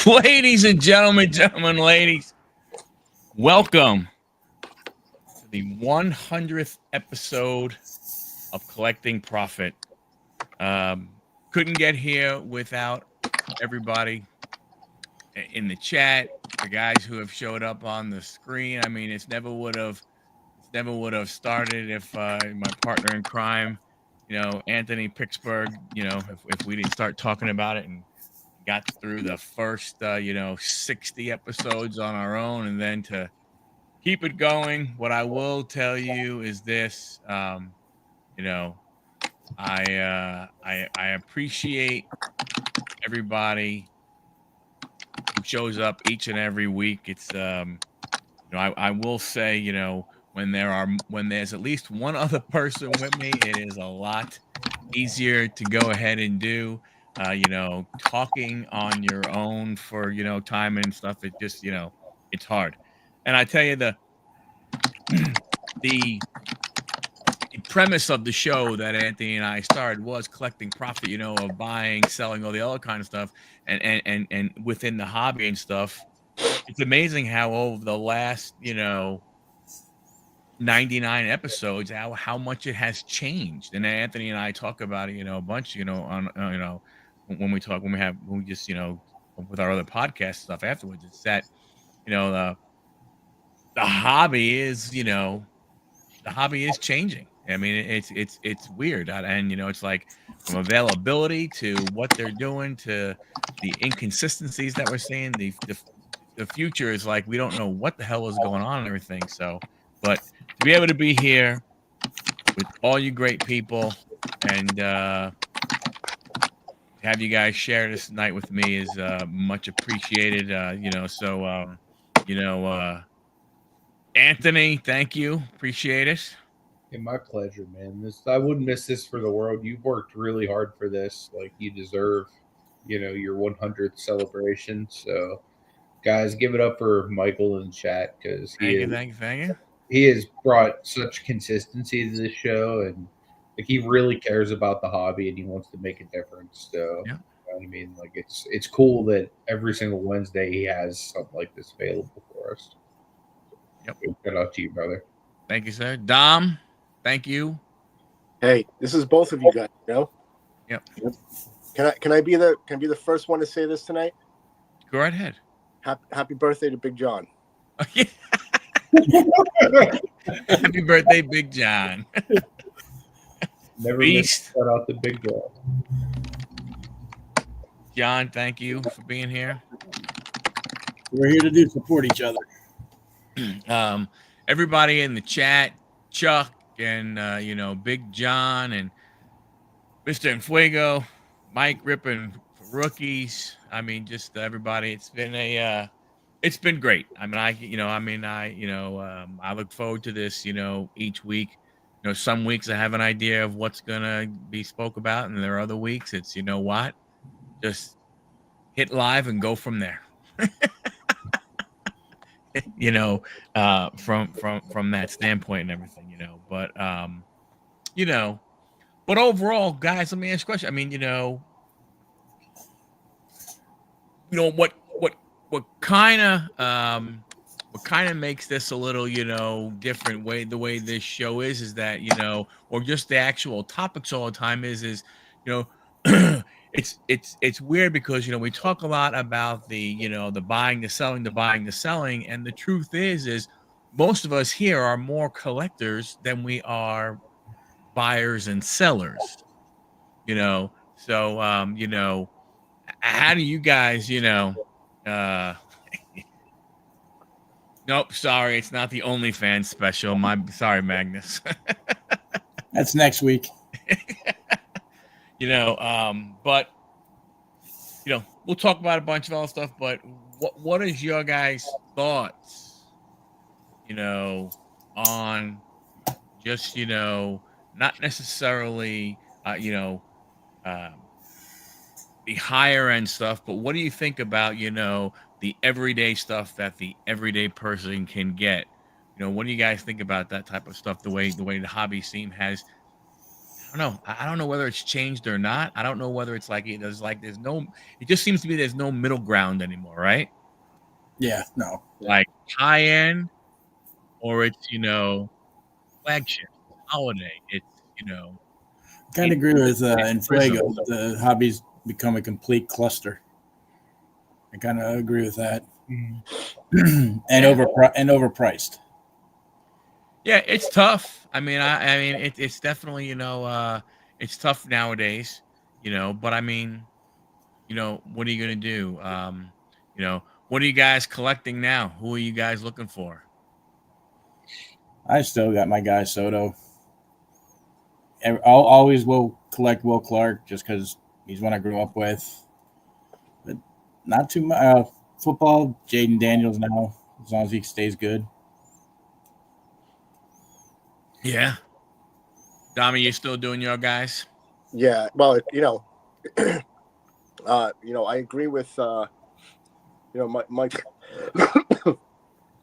Ladies and gentlemen, ladies, welcome to the 100th episode of Collecting Profit. Couldn't get here without everybody in the chat, the guys who have showed up on the screen. I mean, it never would have started if my partner in crime, Anthony Pittsburgh, if we didn't start talking about it and got through the first 60 episodes on our own, and then to keep it going. What I will tell you is this, I appreciate everybody who shows up each and every week. It's I will say, when there's at least one other person with me, it is a lot easier to go ahead and do. Talking on your own for time and stuff, it just it's hard. And I tell you, the premise of the show that Anthony and I started was collecting profit, of buying, selling, all the other kind of stuff, and within the hobby and stuff. It's amazing how over the last 99 episodes, how much it has changed. And Anthony and I talk about it, a bunch, on when we just with our other podcast stuff afterwards. It's that the hobby is changing. I mean, it's weird, and it's like from availability to what they're doing to the inconsistencies that we're seeing. The future is like we don't know what the hell is going on and everything. So, but to be able to be here with all you great people and have you guys share this night with me is much appreciated. Anthony, thank you. Appreciate it. Yeah, my pleasure, man. I wouldn't miss this for the world. You've worked really hard for this. Like, you deserve, your 100th celebration. So, guys, give it up for Michael in the chat, because Thank you. He has brought such consistency to this show, and like, he really cares about the hobby and he wants to make a difference. So, yeah. You know what I mean? Like, it's cool that every single Wednesday he has something like this available for us. Yep. Shout out to you, brother. Thank you, sir. Dom, thank you. Hey, this is both of you guys, Yep. Can I be the first one to say this tonight? Go right ahead. Happy birthday to Big John. Happy birthday, Big John. Never Beast. Shout out to Big John. John, thank you for being here. We're here to support each other. Everybody in the chat, Chuck and Big John and Mr. Enfuego, Mike ripping for rookies. I mean, just everybody. It's been great. I mean, I look forward to this, each week. Some weeks I have an idea of what's gonna be spoke about, and there are other weeks it's what, just hit live and go from there. From that standpoint and everything, but but overall, guys, let me ask you a question. I mean, what kind of makes this a little, different the way this show is that, or just the actual topics all the time is, it's weird because, we talk a lot about the, the buying, the selling, and the truth is most of us here are more collectors than we are buyers and sellers, so, how do you guys, nope, sorry, it's not the OnlyFans special. Sorry, Magnus. That's next week. But we'll talk about a bunch of other stuff. But what is your guys' thoughts, on just not necessarily the higher end stuff, but what do you think about the everyday stuff that the everyday person can get? What do you guys think about that type of stuff? The way the hobby scene has don't know. I don't know whether it's changed or not. I don't know whether it's like there's no. It just seems to be there's no middle ground anymore, right? Yeah, no. Like high end, or it's flagship, holiday. It's Kind of agree with it's in Prism. Fuego. The hobbies become a complete cluster. I kind of agree with that. and Yeah. overpriced. Yeah, it's tough. I mean, it's definitely it's tough nowadays. But I mean, what are you gonna do? What are you guys collecting now? Who are you guys looking for? I still got my guy Soto. I'll always will collect Will Clark just because he's one I grew up with. But not too much. Football, Jaden Daniels now, as long as he stays good. Yeah, Dami, you still doing your guys? Yeah, well, I agree with my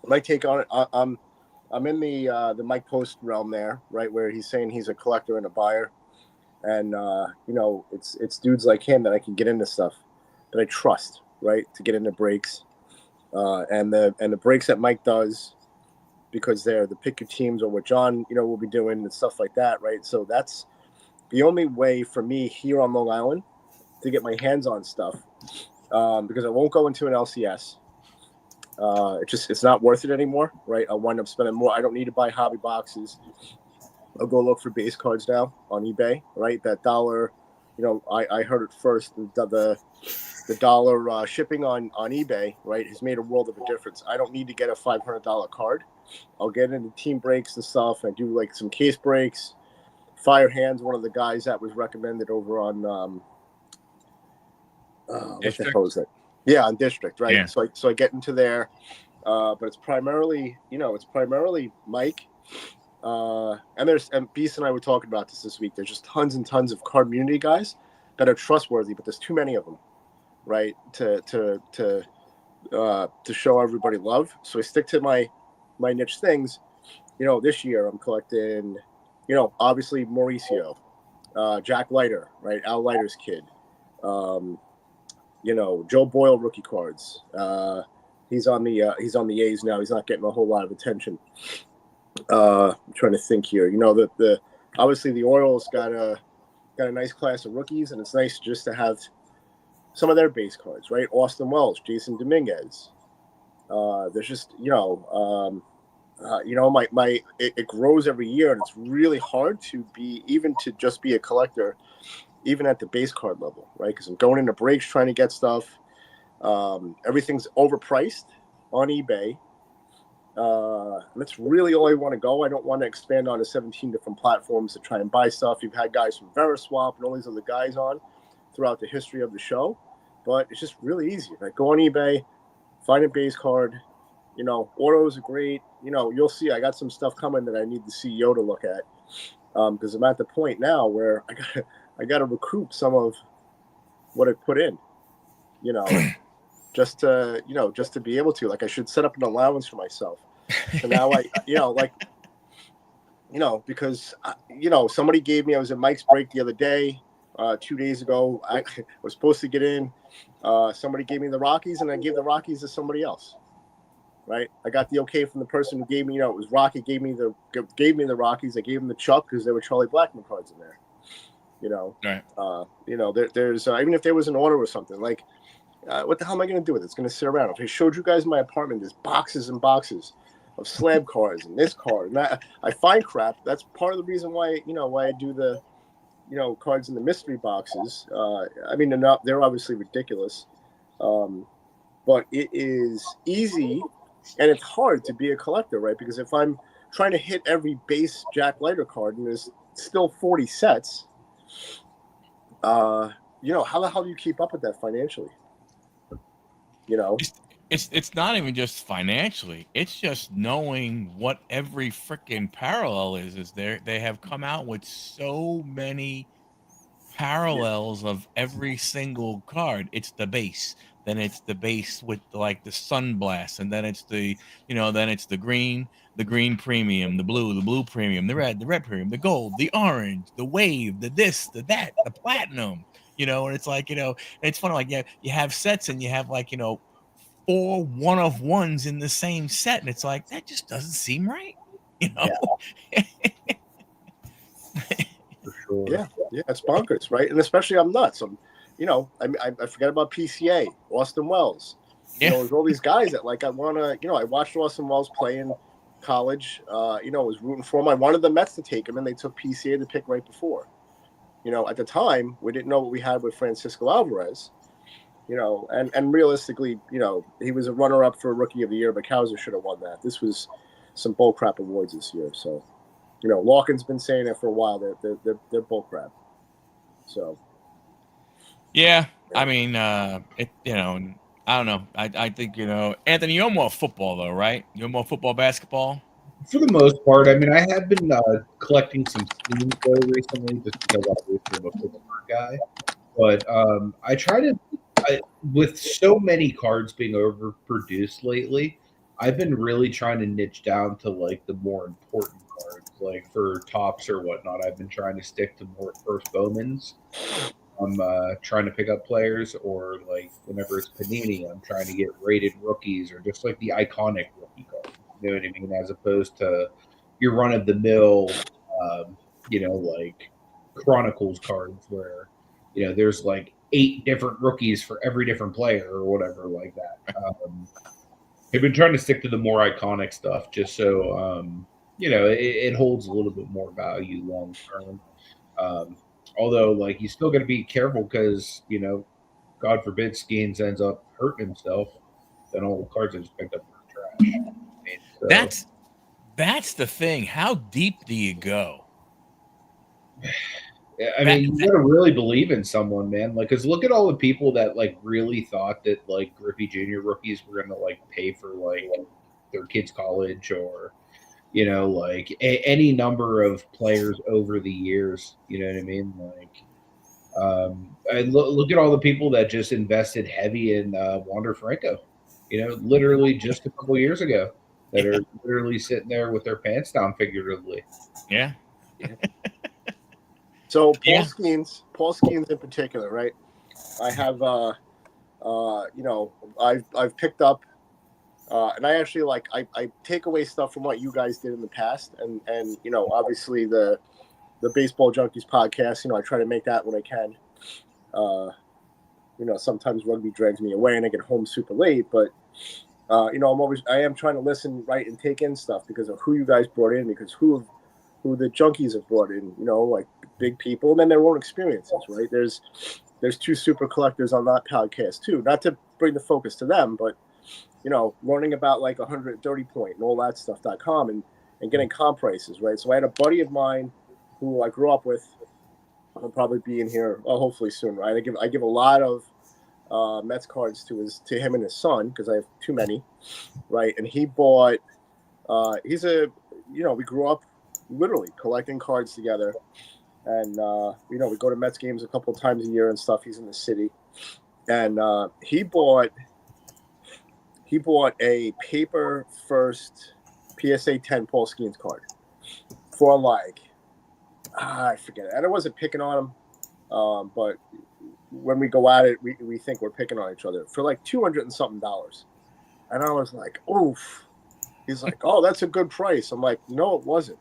my take on it. I'm in the Mike Post realm there, right, where he's saying he's a collector and a buyer, and it's dudes like him that I can get into stuff that I trust, right, to get into breaks, and the breaks that Mike does, because they're the pick your teams, or what John will be doing and stuff like that, right. So that's the only way for me here on Long Island to get my hands on stuff, because I won't go into an LCS. It's not worth it anymore, right? I'll wind up spending more. I don't need to buy hobby boxes. I'll go look for base cards now on eBay, right? That dollar, I heard it first. The dollar shipping on eBay, right, has made a world of a difference. I don't need to get a $500 card. I'll get into team breaks and stuff. I do like some case breaks. Fire Hands, one of the guys that was recommended over on what the hell is that? Yeah, on District, right? Yeah. So I get into there, but it's primarily Mike, and Beast and I were talking about this week. There's just tons and tons of card community guys that are trustworthy, but there's too many of them, right? To show everybody love. So I stick to my niche things. This year I'm collecting, obviously Mauricio, Jack Leiter, right? Al Leiter's kid. Joe Boyle rookie cards. He's on the A's now. He's not getting a whole lot of attention. I'm trying to think here. The obviously the Orioles got a nice class of rookies, and it's nice just to have some of their base cards, right? Austin Wells, Jason Dominguez. There's just it grows every year, and it's really hard to just be a collector, even at the base card level, right? Because I'm going into breaks trying to get stuff. Everything's overpriced on eBay. And that's really all I want to go. I don't want to expand on to 17 different platforms to try and buy stuff. You've had guys from Veriswap and all these other guys on throughout the history of the show, but it's just really easy. Like, go on eBay, find a base card. Autos are great. You'll see I got some stuff coming that I need the CEO to look at, because I'm at the point now where I got to recoup some of what I put in, just to be able to, like, I should set up an allowance for myself. So now because somebody gave me, I was at Mike's break the other day, 2 days ago. I was supposed to get in. Somebody gave me the Rockies, and I gave the Rockies to somebody else. Right, I got the okay from the person who gave me. It was Rocky gave me the Rockies. I gave him the Chuck because there were Charlie Blackmon cards in there. Right. There's even if there was an order or something, like, what the hell am I going to do with it? It's going to sit around. If I showed you guys my apartment, there's boxes and boxes of slab cards and this card, and I find crap. That's part of the reason why I do the cards in the mystery boxes. They're obviously ridiculous, but it is easy. And it's hard to be a collector, right? Because if I'm trying to hit every base Jack Leiter card and there's still 40 sets, how the hell do you keep up with that financially? It's not even just financially. It's just knowing what every freaking parallel is. They have come out with so many parallels of every single card. It's the base, then it's the base with like the sunblast, and then it's the then it's the green premium, the blue premium, the red premium, the gold, the orange, the wave, the this, the that, the platinum. And it's like and it's funny, like you have sets and you have like 4 one-of-ones in the same set, and it's like that just doesn't seem right. Yeah. For sure. Yeah, it's bonkers, right? And especially I'm nuts. I forget about PCA, Austin Wells. There's all these guys that like I want to. I watched Austin Wells play in college. Was rooting for him. I wanted the Mets to take him, and they took PCA to pick right before. At the time we didn't know what we had with Francisco Alvarez. And realistically, he was a runner-up for Rookie of the Year, but Cowser should have won that. This was some bullcrap awards this year, so. Larkin's been saying it for a while. They're bullcrap. So, yeah. I mean, I don't know. I think Anthony, you're more football though, right? You're more football, basketball. For the most part, I mean, I have been collecting some schemes though recently, just because I'm a football guy. But I try to, with so many cards being overproduced lately, I've been really trying to niche down to like the more important cards, like for tops or whatnot. I've been trying to stick to more first Bowmans. I'm trying to pick up players, or like whenever it's Panini, I'm trying to get rated rookies or just like the iconic rookie cards. You know what I mean? As opposed to your run of the mill, like Chronicles cards where there's like 8 different rookies for every different player or whatever like that. I've been trying to stick to the more iconic stuff just so, it holds a little bit more value long term. Although, like, you still got to be careful because, God forbid Skeens ends up hurting himself, then all the cards I just picked up are trash. So, That's the thing. How deep do you go? I mean, you got to really believe in someone, man. Like, because look at all the people that like really thought that like Griffey Jr. rookies were gonna like pay for like their kids' college or like any number of players over the years. You know what I mean? Like, and look at all the people that just invested heavy in Wander Franco. Literally just a couple years ago, that are literally sitting there with their pants down, figuratively. Yeah. So Paul Skeens in particular, right? I have, I've picked up, and I actually I take away stuff from what you guys did in the past, and obviously the Baseball Junkies podcast, I try to make that when I can. Sometimes rugby drags me away and I get home super late, but I am trying to listen, right, and take in stuff because of who you guys brought in, because who the junkies have brought in, like big people, and then their own experiences, right? There's 2 super collectors on that podcast too. Not to bring the focus to them, but learning about like 130 point and all that stuff.com and getting comp prices, right? So I had a buddy of mine who I grew up with. I'll probably be in here hopefully soon, right? I give a lot of Mets cards to him and his son because I have too many, right? And he bought. We grew up literally collecting cards together, and we go to Mets games a couple of times a year and stuff. He's in the city, and he bought a paper first PSA 10 Paul Skeens card for like I forget it, and I wasn't picking on him, but when we go at it, we think we're picking on each other for like $200 and something, and I was like, oof. He's like, oh, that's a good price. I'm like, no, it wasn't.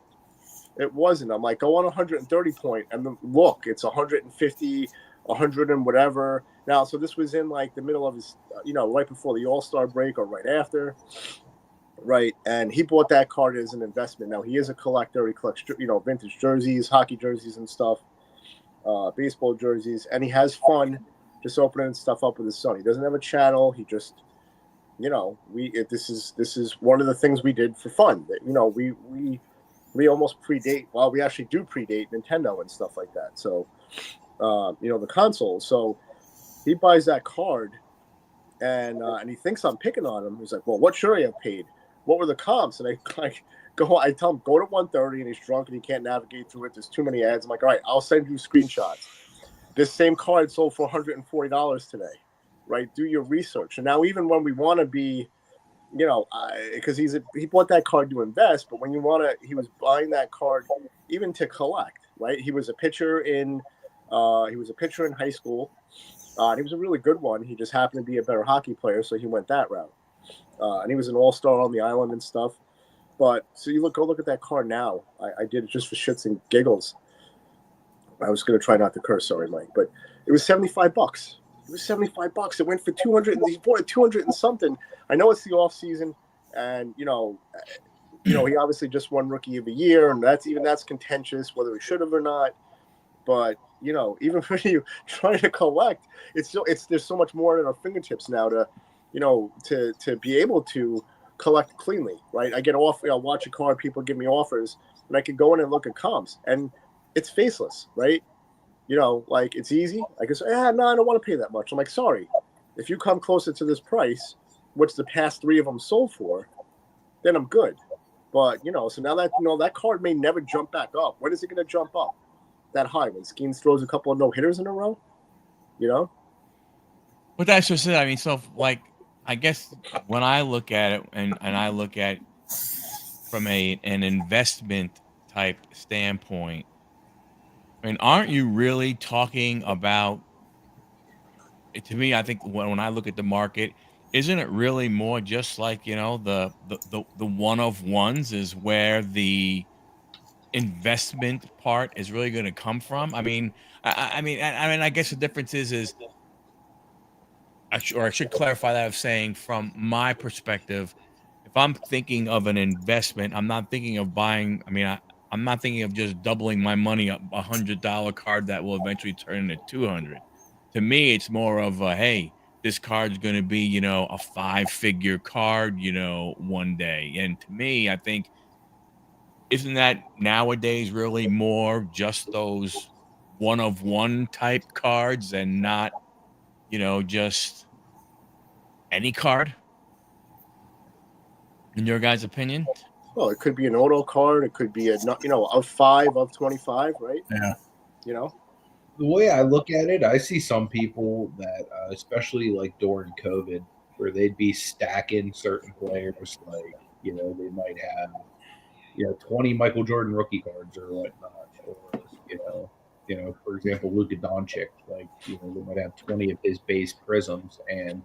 It wasn't. I'm like, go on 130 point, and then look, it's 150, 100 and whatever. Now, so this was in like the middle of his, right before the All-Star break or right after, right? And he bought that card as an investment. Now he is a collector. He collects, vintage jerseys, hockey jerseys and stuff, baseball jerseys, and he has fun just opening stuff up with his son. He doesn't have a channel. He just, this is one of the things we did for fun. That we almost predate. Well, we actually do predate Nintendo and stuff like that. So, the console. So he buys that card, and he thinks I'm picking on him. He's like, "Well, what should I have paid? What were the comps?" And I tell him, "Go to 130," and he's drunk and he can't navigate through it. There's too many ads. I'm like, "All right, I'll send you screenshots." This same card sold for $140 today, right? Do your research. And now, even when we want to be, because he bought that card to invest, but when he was buying that card even to collect, right? He was a pitcher in high school. And he was a really good one. He just happened to be a better hockey player, so he went that route. And he was an all-star on the island and stuff. But so go look at that card now. I did it just for shits and giggles. I was going to try not to curse, sorry, Mike, but it was $75. It was $75. It went for 200. He bought it 200 and something. I know it's the off season, and he obviously just won Rookie of the Year, and that's contentious whether he should have or not. But even when you try to collect, there's so much more at our fingertips now to be able to collect cleanly, right? I get off, watch a card, people give me offers, and I can go in and look at comps, and it's faceless, right? Like it's easy. I can say, no, I don't want to pay that much. I'm like, sorry, if you come closer to this price, which the past 3 of them sold for, then I'm good. But so now that that card may never jump back up. When is it going to jump up that high? When Skeens throws a couple of no-hitters in a row, But that's just it. I mean, so like, I guess when I look at it, and I look at from an investment type standpoint, I mean, aren't you really talking about? To me, I think when I look at the market, isn't it really more just like the one of ones is where the investment part is really going to come from? I mean, I guess the difference is I should clarify that of saying from my perspective, if I'm thinking of an investment, I'm not thinking of buying. I mean, I'm not thinking of just doubling my money up $100 card that will eventually turn into 200. To me, it's more of a, hey, this card's going to be, a 5-figure card, one day. And to me, I think, isn't that nowadays really more just those one of one type cards and not, just any card? In your guys' opinion? Well, it could be an auto card. It could be of 5, of 25, right? Yeah. The way I look at it, I see some people that, especially like during COVID, where they'd be stacking certain players, like they might have 20 Michael Jordan rookie cards or whatnot, or for example, Luka Doncic, like they might have 20 of his base prisms, and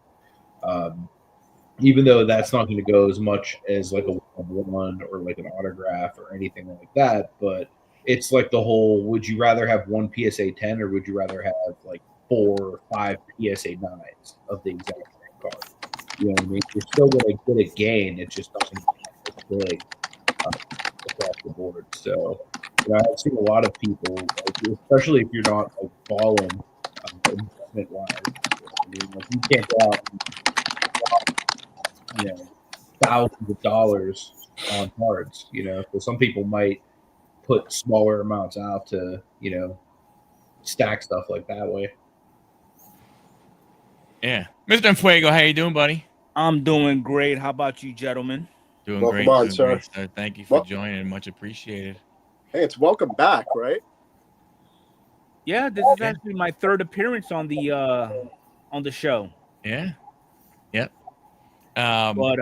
even though that's not going to go as much as like a one or like an autograph or anything like that, but it's like the whole, would you rather have one PSA 10 or would you rather have like 4 or 5 PSA 9s of the exact same card? You know what I mean? You're still going to get a gain. It's just not going to be big across the board. So, I've seen a lot of people, like, especially if you're not like balling investment wise. I mean, like, you can't go out and, thousands of dollars on cards. So some people might put smaller amounts out to, stack stuff like that way. Yeah. Mr. Fuego, how you doing, buddy? I'm doing great. How about you, gentlemen? Doing Welcome great. on, Doing sir. great, sir. Thank you for joining. Much appreciated. Hey, it's welcome back, right? Yeah, this is actually my 3rd appearance on the show. Yeah. Yep. But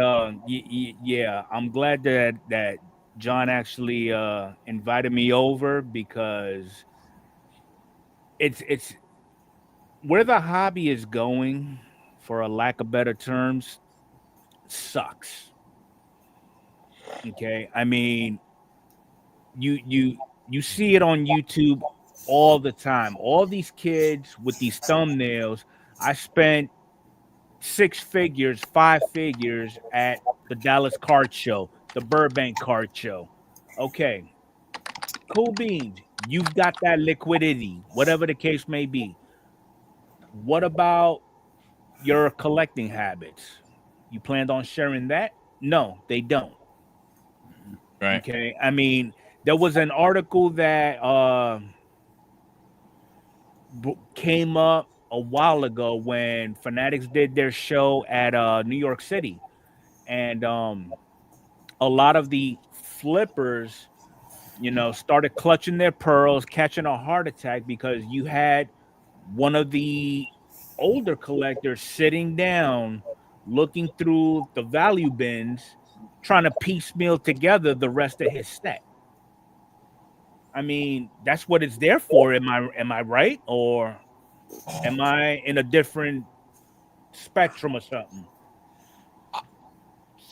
yeah, I'm glad that John actually invited me over, because it's where the hobby is going, for a lack of better terms, sucks. Okay, I mean, you see it on YouTube all the time. All these kids with these thumbnails. I spent 6 figures, 5 figures at the Dallas card show, the Burbank card show. Okay, cool beans. You've got that liquidity, whatever the case may be. What about your collecting habits? You planned on sharing that? No, they don't. Right. Okay, I mean, there was an article that came up a while ago when Fanatics did their show at New York City, and a lot of the flippers, started clutching their pearls, catching a heart attack, because you had one of the older collectors sitting down, looking through the value bins, trying to piecemeal together the rest of his set. I mean, that's what it's there for. Am I right, or am I in a different spectrum or something?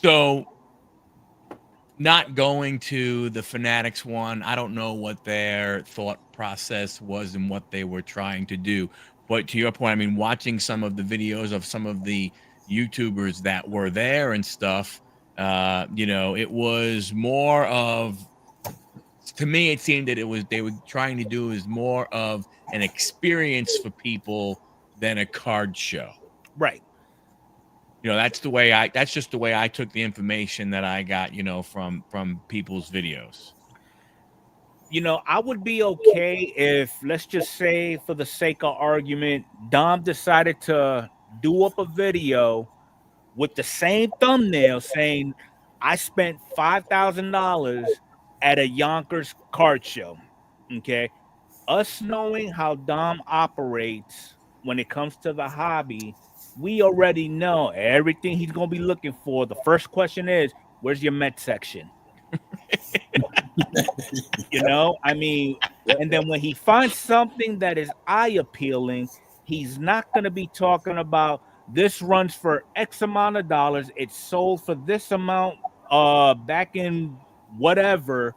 So, not going to the Fanatics one, I don't know what their thought process was and what they were trying to do. But to your point, I mean, watching some of the videos of some of the YouTubers that were there and stuff, it was more of, to me, it seemed that they were trying to do is more of an experience for people than a card show. Right. That's just the way I took the information that I got, from people's videos. I would be okay if, let's just say, for the sake of argument, Dom decided to do up a video with the same thumbnail saying, I spent $5,000 at a Yonkers card show. Okay. Us knowing how Dom operates when it comes to the hobby, we already know everything he's going to be looking for. The first question is, where's your Met section? I mean, and then when he finds something that is eye appealing, he's not going to be talking about this runs for X amount of dollars. It's sold for this amount back in whatever,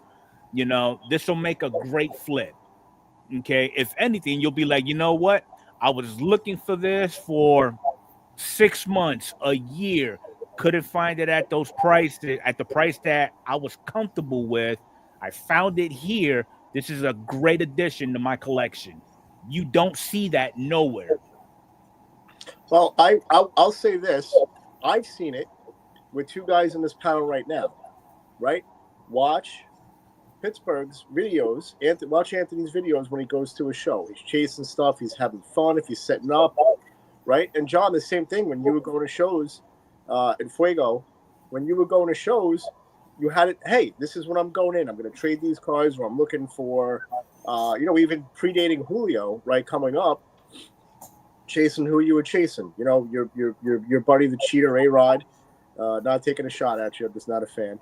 this will make a great flip. Okay. If anything, you'll be like, you know what? I was looking for this for 6 months, a year, couldn't find it at those prices, at the price that I was comfortable with. I found it here. This is a great addition to my collection. You don't see that nowhere. Well, I'll say this. I've seen it with two guys in this panel right now, right? Watch Pittsburgh's videos. Watch Anthony's videos when he goes to a show. He's chasing stuff. He's having fun. If he's setting up, right? And John, the same thing when you were going to shows in Fuego. When you were going to shows, you had it. Hey, this is when I'm going in. I'm going to trade these cards, or I'm looking for, even predating Julio, right? Coming up, chasing who you were chasing. Your buddy, the cheater, A-Rod. Not taking a shot at you. I'm just not a fan.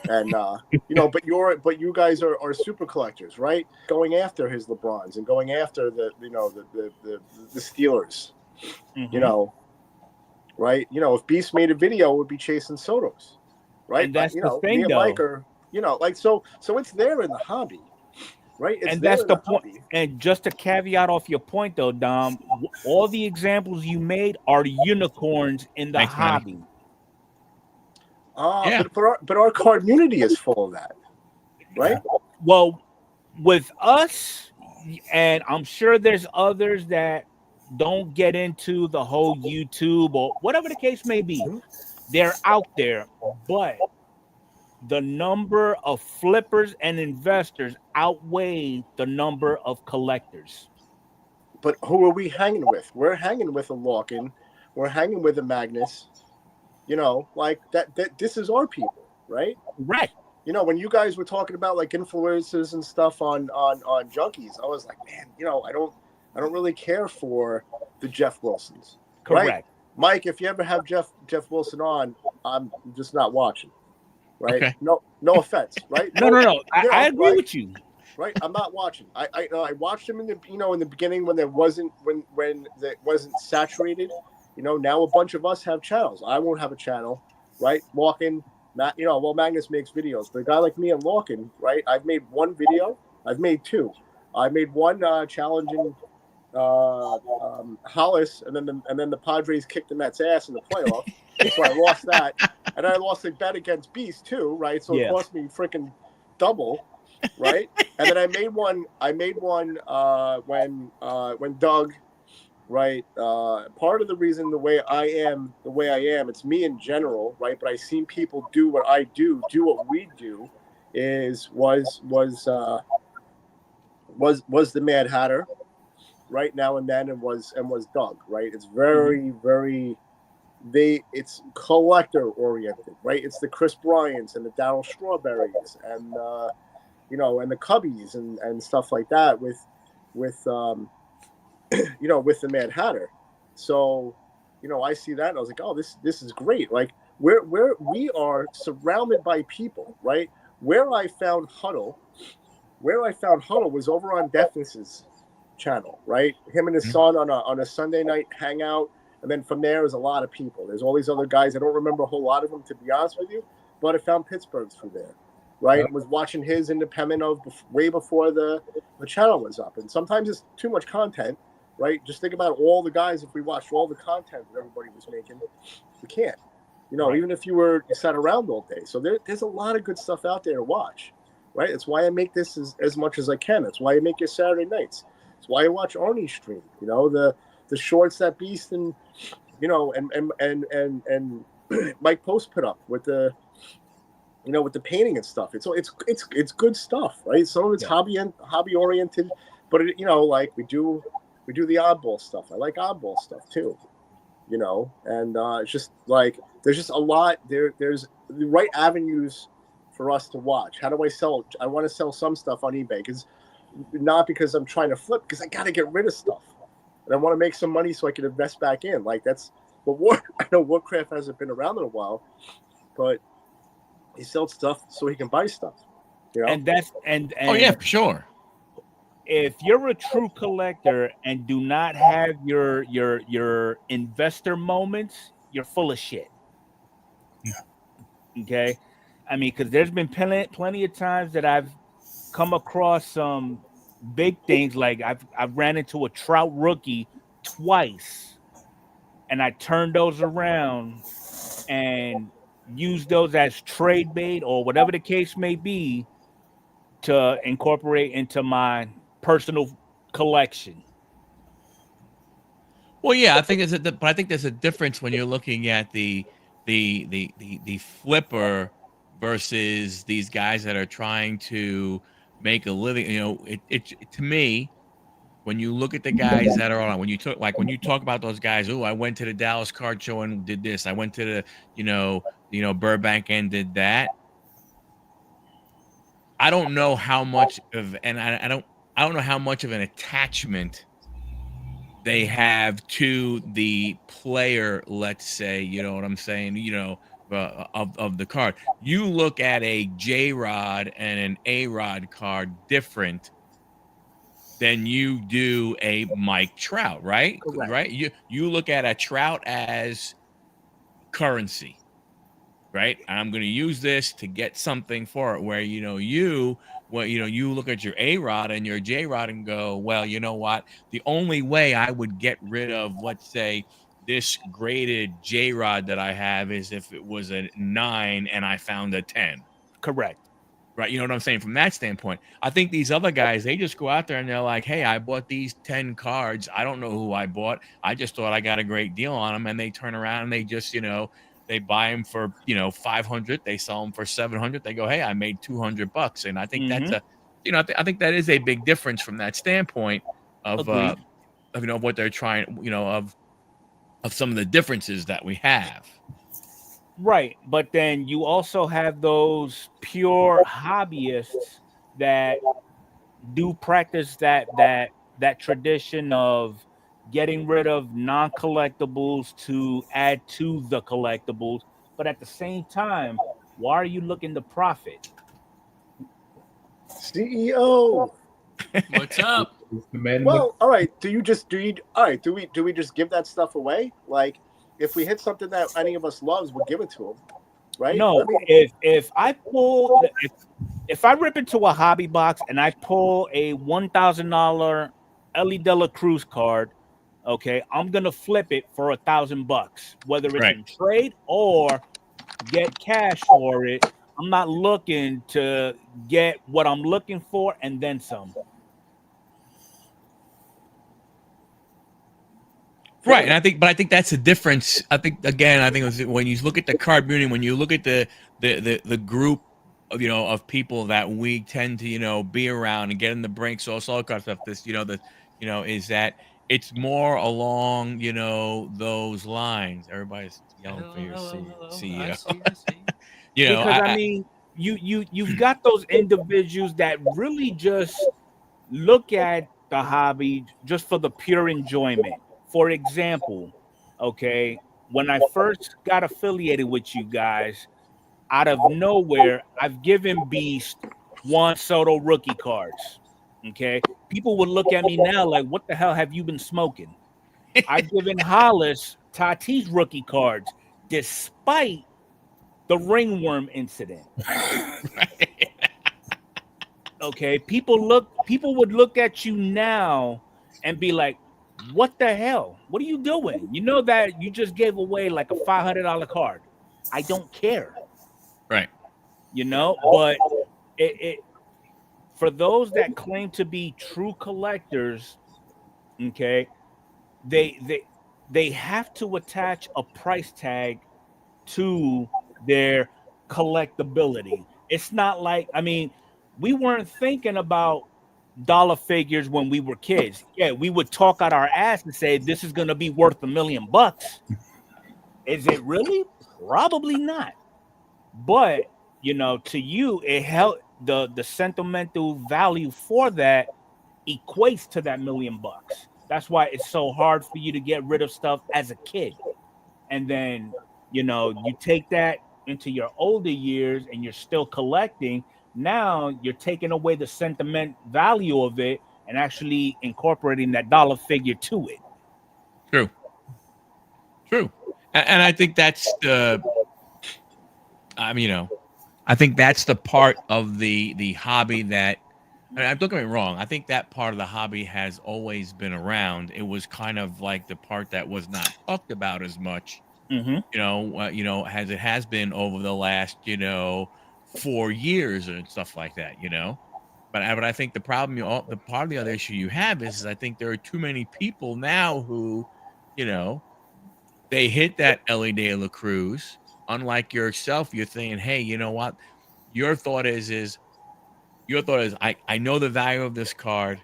And but you guys are super collectors, right? Going after his LeBrons and going after the Steelers. Mm-hmm. Right? If Beast made a video, it would be chasing Sotos, right? And that's the thing, me and though. Mike are, so it's there in the hobby, right? And that's the point. Hobby. And just to caveat off your point, though, Dom, all the examples you made are unicorns in the hobby. Yeah. But our card community is full of that, right? Well, with us, and I'm sure there's others that don't get into the whole YouTube or whatever the case may be. They're out there, but the number of flippers and investors outweigh the number of collectors. But who are we hanging with? We're hanging with a Larkin. We're hanging with a Magnus. Like that this is our people, right? Right. When you guys were talking about like influencers and stuff on Junkies, I was like, man, I don't really care for the Jeff Wilsons. Correct. Right? Mike, if you ever have Jeff Wilson on, I'm just not watching. Right? Okay. No offense, right? No. I agree with you. Right? I'm not watching. I watched him in the in the beginning when it wasn't saturated. Now a bunch of us have channels. I won't have a channel, right? Larkin, Magnus makes videos, but a guy like me and Larkin, right? I've made one video. I've made two. I made one challenging Hollis, and then the Padres kicked the Mets' ass in the playoff, so I lost that, and I lost a bet against Beast too, right? So it cost me freaking double, right? And then I made one when Doug. Right. Part of the reason the way I am, it's me in general, right? But I've seen people do what I do what we do, was the Mad Hatter, right? Now and then, and was Doug, right? It's very, very, it's collector oriented, right? It's the Chris Bryants and the Darryl Strawberries and and the Cubbies and stuff like that with with the Mad Hatter. So, I see that and I was like, oh, this is great. Like we are surrounded by people, right? Where I found Huddle was over on Defness's channel, right? Him and his son on a Sunday night hangout. And then from there is a lot of people. There's all these other guys. I don't remember a whole lot of them, to be honest with you, but I found Pittsburgh through there, right? And was watching his independent of way before the channel was up. And sometimes it's too much content, right? Just think about all the guys. If we watched all the content that everybody was making, we can't. Even if you sat around all day. So there's a lot of good stuff out there to watch, right? That's why I make this as much as I can. That's why I make your Saturday nights. That's why I watch Arnie stream. The shorts that Beast and and Mike Post put up with the with the painting and stuff. It's good stuff, right? Some of it's hobby oriented, but like we do the oddball stuff. I like oddball stuff too, and it's just like there's just a lot there's the right avenues for us to watch. How do I sell? I want to sell some stuff on eBay not because I'm trying to flip, because I got to get rid of stuff. And I want to make some money so I can invest back in. Like I know Warcraft hasn't been around in a while, but he sells stuff so he can buy stuff. And that's and oh yeah, for sure. If you're a true collector and do not have your investor moments, you're full of shit. Yeah. Okay. I mean, because there's been plenty of times that I've come across some big things. Like I've ran into a Trout rookie twice, and I turned those around and used those as trade bait or whatever the case may be to incorporate into my personal collection. Well, yeah, I think but I think there's a difference when you're looking at the flipper versus these guys that are trying to make a living. It to me, when you look at the guys that are on, when you talk about those guys, I went to the Dallas card show and did this. I went to the Burbank and did that. I don't know how much of, and I don't know how much of an attachment they have to the player. Let's say, you know what I'm saying? Of the card. You look at a J-Rod and an A-Rod card different than you do a Mike Trout, right? Correct. Right? You look at a Trout as currency, right? And I'm going to use this to get something for it. Where you look at your A-Rod and your J-Rod and go, well, you know what? The only way I would get rid of, let's say, this graded J-Rod that I have is if it was a 9 and I found a 10. Correct. Right. You know what I'm saying? From that standpoint, I think these other guys, they just go out there and they're like, hey, I bought these 10 cards. I don't know who I bought. I just thought I got a great deal on them. And they turn around and they just, they buy them for, $500. They sell them for $700. They go, hey, I made $200. And I think that's I think that is a big difference from that standpoint of what they're trying, of some of the differences that we have. Right. But then you also have those pure hobbyists that do practice that tradition of getting rid of non-collectibles to add to the collectibles. But at the same time, why are you looking to profit? CEO. What's up? Well, all right. Do we just give that stuff away? Like, if we hit something that any of us loves, we'll give it to them, right? No, if I rip into a hobby box and I pull a $1,000 Ellie De La Cruz card, okay, I'm gonna flip it for $1,000, whether it's in trade or get cash for it. I'm not looking to get what I'm looking for and then some. Right, and I think that's the difference. I think when you look at the card community, when you look at the group of people that we tend to be around and get in the brinks, all kind of stuff. This is that it's more along those lines. Everybody's yelling for your CEO. I see. You've got those individuals that really just look at the hobby just for the pure enjoyment. For example, okay, when I first got affiliated with you guys, out of nowhere, I've given Beast Juan Soto rookie cards. Okay, people would look at me now like, "What the hell have you been smoking?" I've given Hollis Tatis rookie cards, despite the ringworm incident. Okay, people would look at you now and be like, "What the hell? What are you doing? You know that you just gave away like a $500 card." I don't care, Right. you know, but it for those that claim to be true collectors, okay, they they they have to attach a price tag to their collectability. It's not like, I mean, we weren't thinking about dollar figures when we were kids. Yeah, we would talk out our ass and say this is going to be worth $1 million. Is it really? Probably not. But, you know, to you, it helped the sentimental value for that equates to that $1 million. That's why it's so hard for you to get rid of stuff as a kid. And then, you know, you take that into your older years and you're still collecting. Now you're taking away the sentiment value of it and actually incorporating that dollar figure to it. True. True. And I think that's the, you know, I think that's the part of the hobby that, I mean, don't get me wrong. I think that part of the hobby has always been around. It was kind of like the part that was not talked about as much, Mm-hmm. you know, as it has been over the last, 4 years and stuff like that, you know. But I think the problem, the part of the other issue you have is I think there are too many people now who, you know, they hit that Ellie De La Cruz. Unlike yourself, you're thinking, hey, you know what? Your thought is I know the value of this card.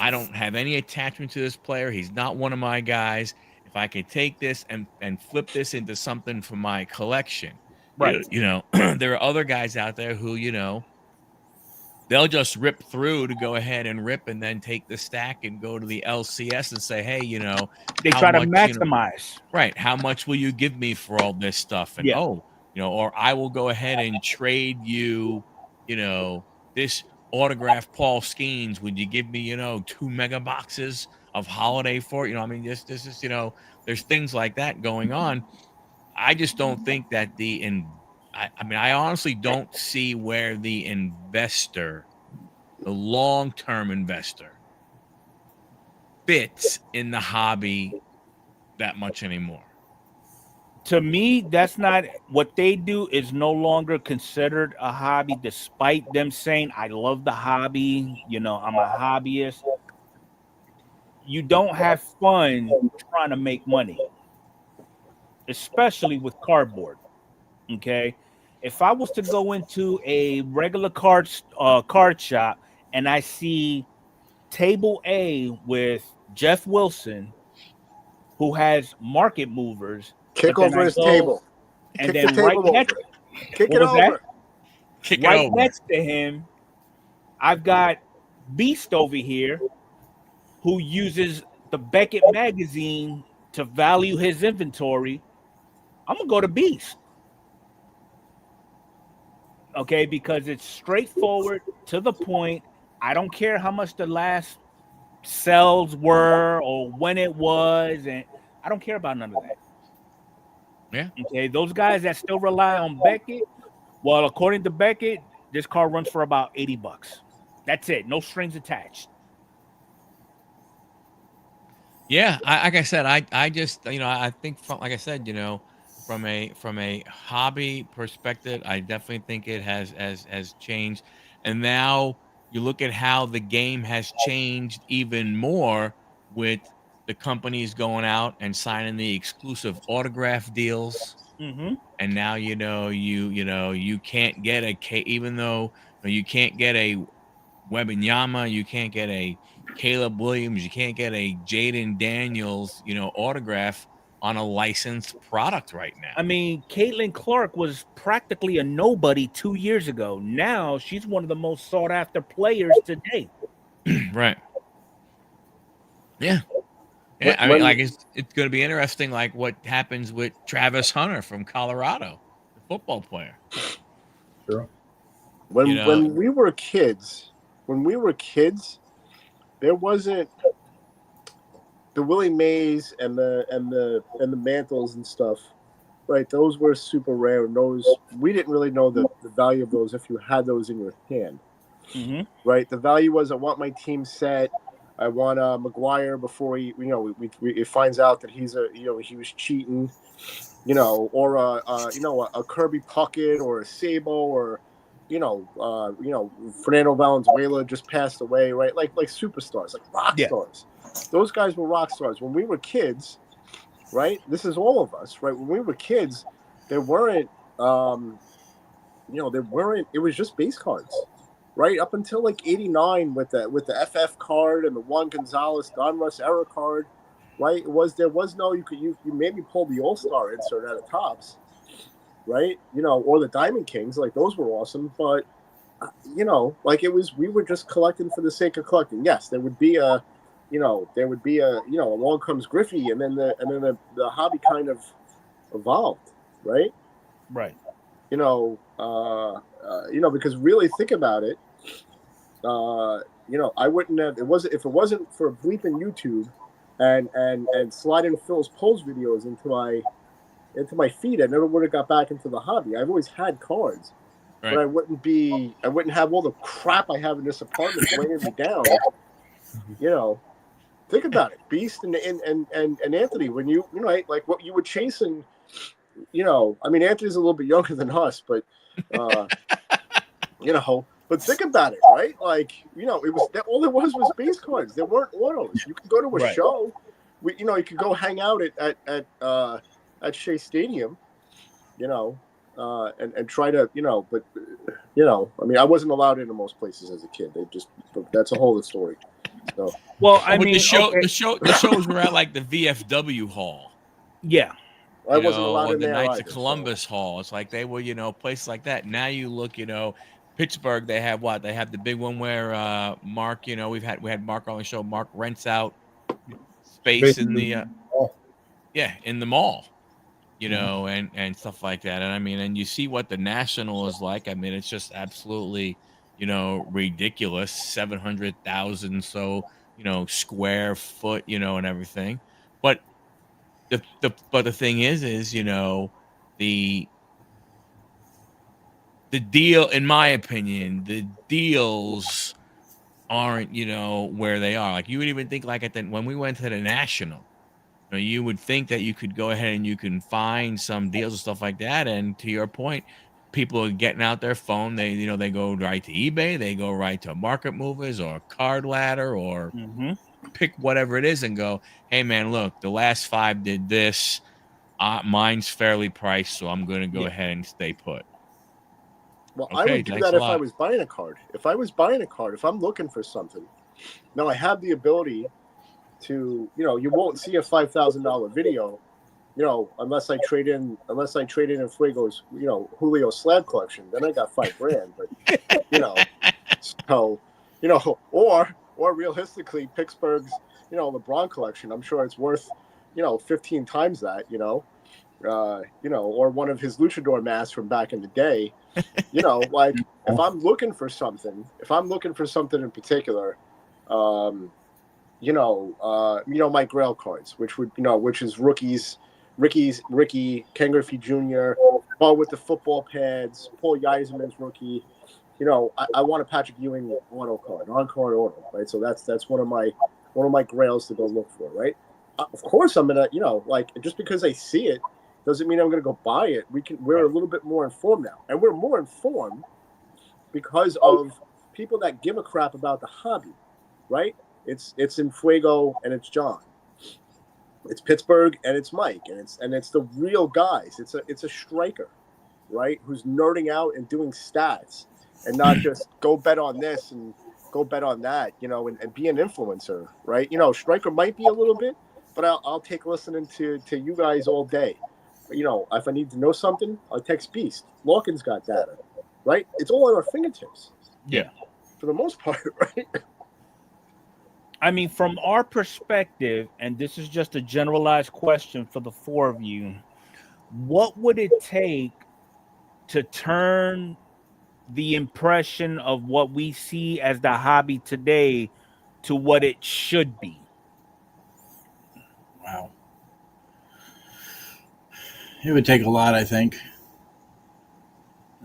I don't have any attachment to this player. He's not one of my guys. If I could take this and flip this into something for my collection, Right. you know, there are other guys out there who, you know, they'll just rip through to go ahead and rip and then take the stack and go to the LCS and say, hey, you know, They how try to much, maximize. right, how much will you give me for all this stuff? And Yeah. you know, or I will go ahead and trade you, you know, this autograph Paul Skeens. Would you give me, you know, 2 mega boxes of holiday for it? You know, I mean, this is, you know, there's things like that going on. I just don't think that I mean, I honestly don't see where the investor, the long-term investor, fits in the hobby that much anymore. To me, that's not what they do, is no longer considered a hobby, despite them saying, I love the hobby, you know, I'm a hobbyist. You don't have fun trying to make money, especially with cardboard. Okay. If I was to go into a regular card shop and I see table A with Jeff Wilson, who has market movers, Kick but then over I his go table. and Kick the then right table next, over. Kick what it was that? over. Kick it Right over. next to him, I've got Beast over here, who uses the Beckett magazine to value his inventory. I'm gonna go to Beast. Okay, because it's straightforward, to the point. I don't care how much the last sales were or when it was, and I don't care about none of that. Yeah. Okay, those guys that still rely on Beckett, well, according to Beckett, this car runs for about $80. That's it, no strings attached. Yeah, like I said, I just, you know, I think from, like I said, you know, from a hobby perspective, I definitely think it has changed. And now you look at how the game has changed even more with the companies going out and signing the exclusive autograph deals. Mm-hmm. And now, you know, you can't get even though, you know, you can't get a Webinyama, you can't get a Caleb Williams, you can't get a Jaden Daniels, you know, autograph on a licensed product right now. I mean, Caitlin Clark was practically a nobody 2 years ago. Now she's one of the most sought after players today. Right. Yeah. Yeah. I mean, like it's going to be interesting, like what happens with Travis Hunter from Colorado, the football player. True. When we were kids, there wasn't the Willie Mays and the Mantles and stuff, right? Those were super rare. And those we didn't really know the value of those if you had those in your hand, right? The value was I want my team set. I want McGuire before it finds out that he was cheating, or a Kirby Puckett or a Sabo or Fernando Valenzuela just passed away, right? Like superstars, like rock stars. Those guys were rock stars when we were kids, right? This is all of us, right? When we were kids, there weren't, it was just base cards, right? Up until like '89 with the FF card and the Juan Gonzalez Donruss era card, right? There was no you maybe pull the All-Star insert out of Topps, right? Or the Diamond Kings, like those were awesome, but we were just collecting for the sake of collecting. Yes, there would be a along comes Griffey, and then the hobby kind of evolved, right? Right. Because really think about it, I wouldn't have if it wasn't for bleeping YouTube and sliding Phil's polls videos into my feed, I never would have got back into the hobby. I've always had cards, right, but I wouldn't have all the crap I have in this apartment weighing me down. Think about it, Beast and Anthony. When like what you were chasing, I mean, Anthony's a little bit younger than us, but but think about it, right? Like, it was all there was base cards. There weren't autos. You could go to a show. You could go hang out at Shea Stadium, and try to, but I mean, I wasn't allowed into most places as a kid. That's a whole other story. So, well, the shows were at like the VFW hall. Yeah. I wasn't allowed in the there Knights either, of Columbus hall. It's like they were, places like that. Now you look, Pittsburgh, they have what? They have the big one where Mark, we had Mark on the show. Mark rents out space in the in the mall, and stuff like that. And I mean, and you see what the National is like. I mean, it's just absolutely, ridiculous. 700,000 square foot, and everything. But the thing is the deal, in my opinion, the deals aren't, where they are. Like you would even think like when we went to the National, you would think that you could go ahead and you can find some deals and stuff like that. And to your point, people are getting out their phone. They, they go right to eBay. They go right to Market Movers or Card Ladder or pick whatever it is and go, hey man, look, the last 5 did this. Mine's fairly priced, so I'm going to go ahead and stay put. Well, okay, I would do that if I was buying a card. If I'm looking for something, now I have the ability to, you won't see a $5,000 video, unless I trade in Fuego's, Julio slab collection. Then I got $5,000. But or realistically, Pittsburgh's, LeBron collection. I'm sure it's worth, 15 times that, or one of his luchador masks from back in the day. Like if I'm looking for something in particular, my Grail cards, which is Ricky, Ken Griffey Jr., all with the football pads, Paul Yzerman's rookie. I want a Patrick Ewing auto card, on-card auto, right? So that's one of my Grails to go look for, right? Of course, I'm gonna, just because I see it doesn't mean I'm gonna go buy it. We're a little bit more informed now, and we're more informed because of people that give a crap about the hobby, right? It's in Fuego and it's John. It's Pittsburgh and it's Mike and it's the real guys. It's a striker, right? Who's nerding out and doing stats and not just go bet on this and go bet on that, and be an influencer, right? Striker might be a little bit, but I'll take listening to you guys all day. If I need to know something, I'll text Beast. Larkin's got data, right? It's all at our fingertips. Yeah. For the most part, right? I mean, from our perspective, and this is just a generalized question for the four of you, what would it take to turn the impression of what we see as the hobby today to what it should be? Wow. It would take a lot, I think.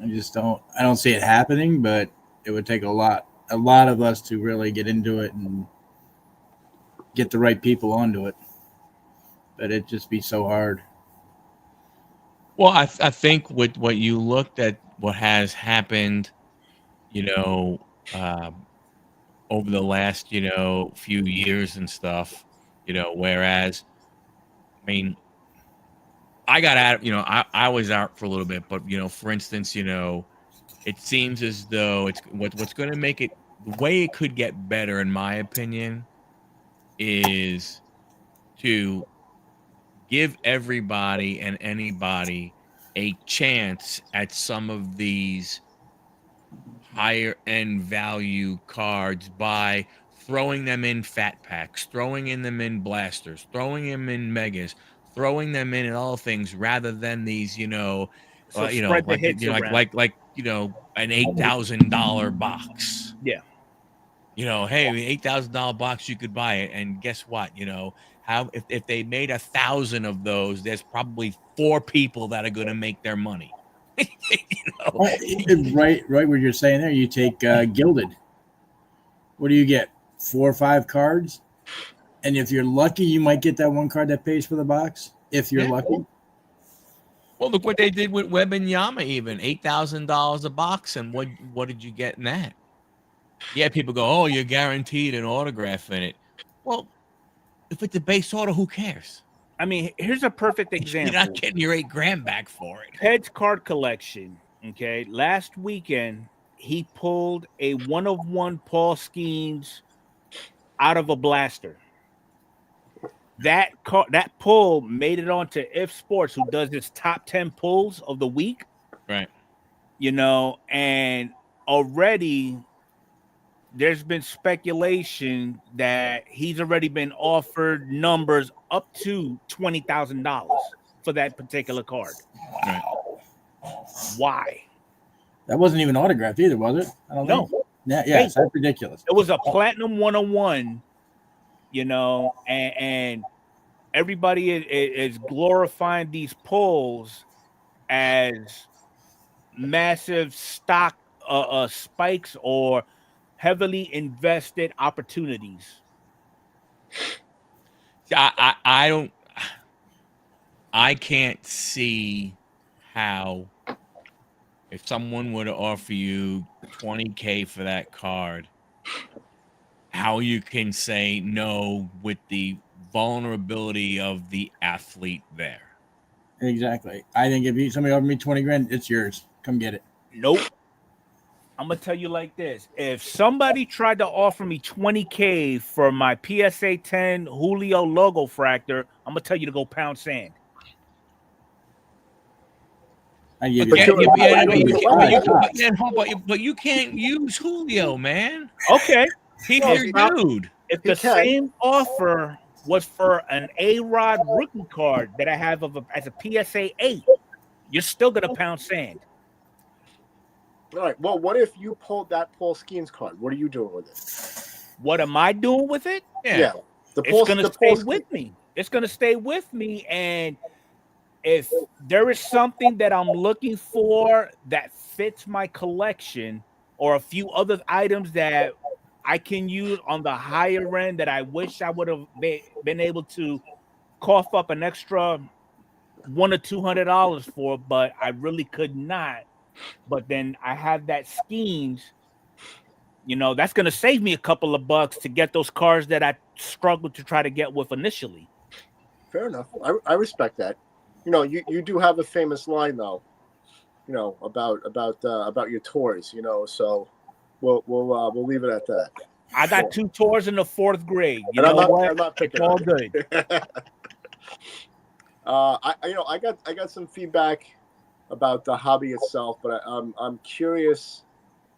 I don't see it happening, but it would take a lot of us to really get into it and get the right people onto it. But it'd just be so hard. Well, I think with what you looked at, what has happened, over the last, few years and stuff, whereas, I mean, I got out, I was out for a little bit, but, for instance, it seems as though what's going to make it the way it could get better, in my opinion, is to give everybody and anybody a chance at some of these higher end value cards by throwing them in fat packs, throwing them in blasters, throwing them in megas, throwing them in all things rather than these, So spread the like hits around. an $8,000 box. Yeah. Hey, $8,000 box, you could buy it, and guess what? How if they made 1,000 of those, there's probably 4 people that are going to make their money. Right what you're saying there. You take Gilded. What do you get? 4 or 5 cards, and if you're lucky, you might get that one card that pays for the box. If you're lucky. Well, look what they did with Webb and Yama, even $8,000 a box, and what did you get in that? Yeah, people go, "Oh, you're guaranteed an autograph in it." Well, if it's a base auto, who cares? I mean, here's a perfect example. You're not getting your $8,000 back for it. Ted's card collection. Okay, last weekend he pulled a 1-of-1 Paul Skeens out of a blaster. That pull made it onto If Sports, who does its top 10 pulls of the week. Right. And already there's been speculation that he's already been offered numbers up to $20,000 for that particular card. Right. Why? That wasn't even autographed either, was it? I don't know. Yeah, yes, that's ridiculous. It was a platinum 1-on-1, and everybody is glorifying these pulls as massive stock spikes or heavily invested opportunities. I can't see how, if someone were to offer you $20,000 for that card, how you can say no with the vulnerability of the athlete there. Exactly. I think if somebody offered me $20,000, it's yours. Come get it. Nope. I'm gonna tell you like this: if somebody tried to offer me $20,000 for my PSA 10 Julio logo fractor, I'm gonna tell you to go pound sand. But you can't use Julio, man. Okay, He's your dude. If the same offer was for an A-Rod rookie card that I have as a PSA 8, you're still gonna pound sand. All right. Well, what if you pulled that Paul Skeens card? What are you doing with it? What am I doing with it? Yeah. It's going to stay with me. It's going to stay with me. And if there is something that I'm looking for that fits my collection, or a few other items that I can use on the higher end that I wish I would have been able to cough up an extra $100 or $200 for, but I really could not. But then I have that Skeens, that's going to save me a couple of bucks to get those cars that I struggled to try to get with initially. Fair enough. I respect that. You do have a famous line though, about your tours, so we'll leave it at that. I got 2 tours in the 4th grade. I'm not picking it's all good. I got some feedback about the hobby itself, but I'm curious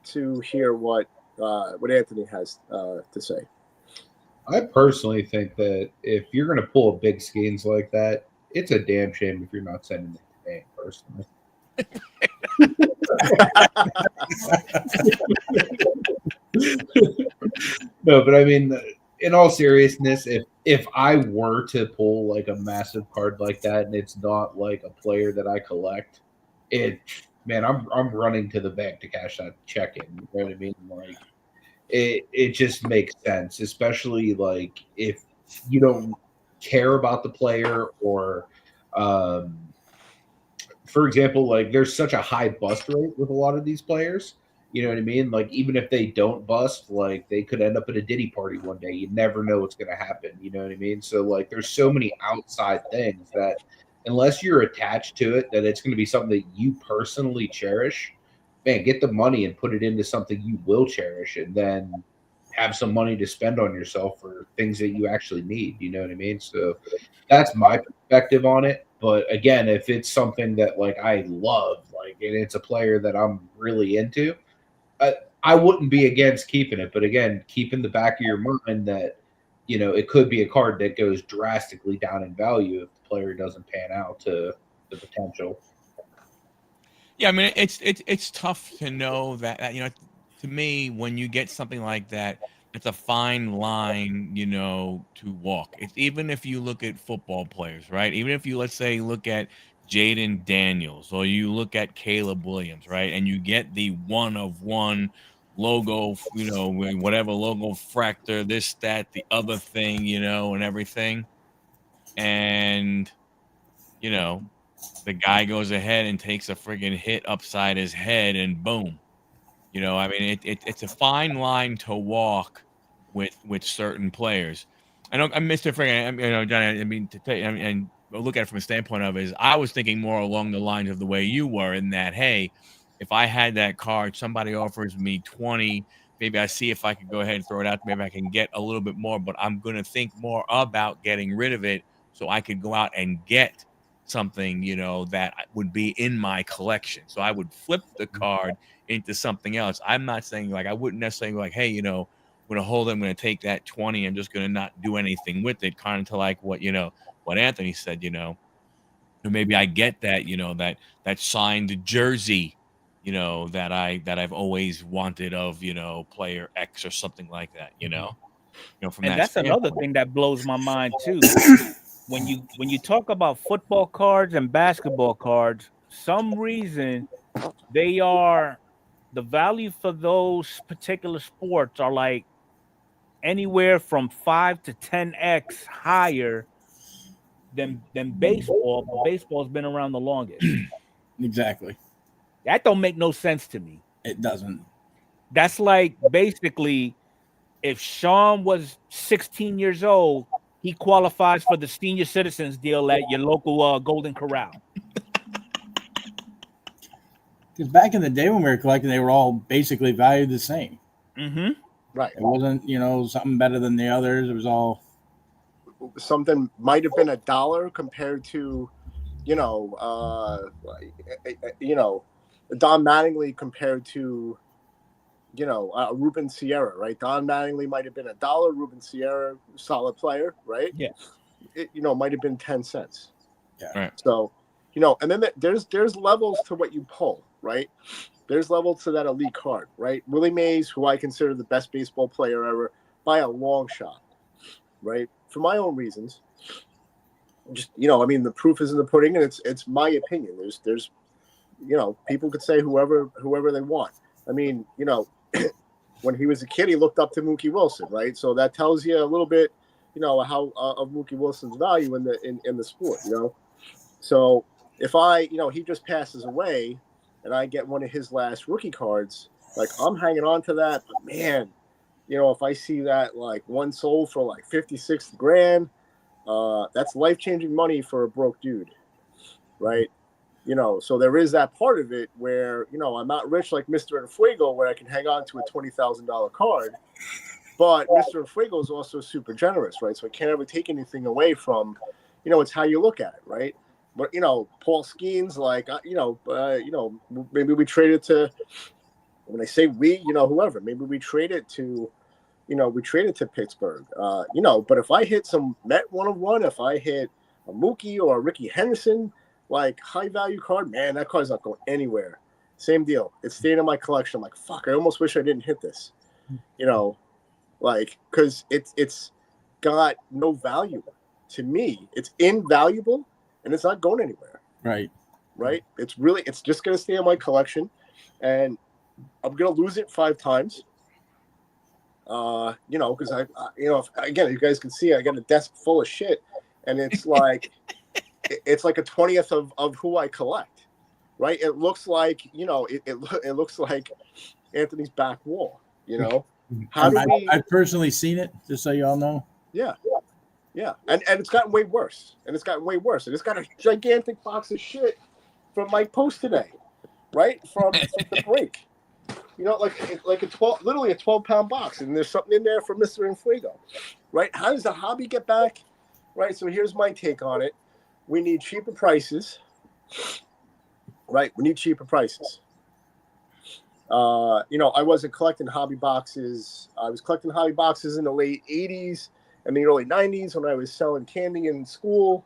to hear what Anthony has to say. I personally think that if you're going to pull big schemes like that, it's a damn shame if you're not sending it to bank, personally. No, but I mean, in all seriousness, if I were to pull like a massive card like that and it's not like a player that I collect, I'm running to the bank to cash that check in. You know what I mean? Like it just makes sense, especially like if you don't care about the player or for example, like there's such a high bust rate with a lot of these players. You know what I mean? Like even if they don't bust, like they could end up at a Diddy party one day. You never know what's going to happen. You know what I mean? So like there's so many outside things that unless you're attached to it, that it's going to be something that you personally cherish. Man, get the money and put it into something you will cherish, and then have some money to spend on yourself for things that you actually need. You know what I mean? So that's my perspective on it. But again, if it's something that like I love, like, and it's a player that I'm really into, I wouldn't be against keeping it. But again, keep in the back of your mind that it could be a card that goes drastically down in value if the player doesn't pan out to the potential. Yeah, I mean it's tough to know that to me when you get something like that, it's a fine line, to walk. It's even if you look at football players, right? Even if you let's say look at Jaden Daniels or you look at Caleb Williams, right? And you get the one of one logo, whatever logo fractor, this, that, the other thing, and everything. And you know, the guy goes ahead and takes a friggin' hit upside his head and boom. I mean, it's a fine line to walk with certain players. I know I'm Mr. Friggin', Johnny, I mean, to tell you, I mean, and look at it from a standpoint of is I was thinking more along the lines of the way you were in that, hey, if I had that card, somebody offers me 20, maybe I see if I could go ahead and throw it out. Maybe I can get a little bit more, but I'm going to think more about getting rid of it so I could go out and get something, that would be in my collection. So I would flip the card into something else. I'm not saying like I wouldn't necessarily like, hey, I'm gonna hold it, I'm gonna take that 20, I'm just gonna not do anything with it, kind of to like what Anthony said, maybe I get that, that signed jersey, that I've always wanted of, player X or something like that, from And that that's another standpoint. thing that blows my mind too. When you talk about football cards and basketball cards, some reason they are the value for those particular sports are like anywhere from 5 to 10x higher than baseball, but baseball's been around the longest. Exactly. That don't make no sense to me. It doesn't. That's like basically if Sean was 16 years old, he qualifies for the senior citizens deal at your local Golden Corral. Because back in the day when we were collecting, they were all basically valued the same. Mm-hmm. Right. It wasn't, something better than the others. It was all Something might have been $1 compared to, Don Mattingly compared to, Ruben Sierra, right? Don Mattingly might have been $1. Ruben Sierra, solid player, right? Yeah. It might have been 10 cents. Yeah. Right. So, and then there's levels to what you pull, right? There's levels to that elite card, right? Willie Mays, who I consider the best baseball player ever by a long shot, right? For my own reasons. Just the proof is in the pudding, and it's my opinion. There's people could say whoever they want. I mean, when he was a kid, he looked up to Mookie Wilson, right? So that tells you a little bit, how of Mookie Wilson's value in the sport, So if he just passes away, and I get one of his last rookie cards, like I'm hanging on to that. But man, if I see that like one sold for like 56 grand, that's life-changing money for a broke dude, right? So there is that part of it where, I'm not rich like Mr. Enfuego where I can hang on to a $20,000 card, but Mr. Enfuego is also super generous, right? So I can't ever take anything away from, it's how you look at it, right? But, Paul Skeens, like, maybe we traded to, when I say we, whoever, maybe we traded to, we traded to Pittsburgh. But if I hit some Met 101, if I hit a Mookie or a Ricky Henderson, like high value card, man, that card's not going anywhere. Same deal. It's staying in my collection. I'm like, fuck, I almost wish I didn't hit this. Because it's got no value to me. It's invaluable and it's not going anywhere. Right. It's just going to stay in my collection, and I'm going to lose it 5 times. Because again, you guys can see I got a desk full of shit, and it's like it's like a 20th of who I collect, right? It looks like it looks like Anthony's back wall. I've personally seen it, just so y'all know. Yeah, and it's gotten way worse, and it's got a gigantic box of shit from Mike Post today, right from the break. Like a 12, literally a 12-pound box, and there's something in there for Mr. Infuego, right? How does the hobby get back, right? So here's my take on it: we need cheaper prices, right? We need cheaper prices. I wasn't collecting hobby boxes. I was collecting hobby boxes in the late '80s and the early '90s when I was selling candy in school,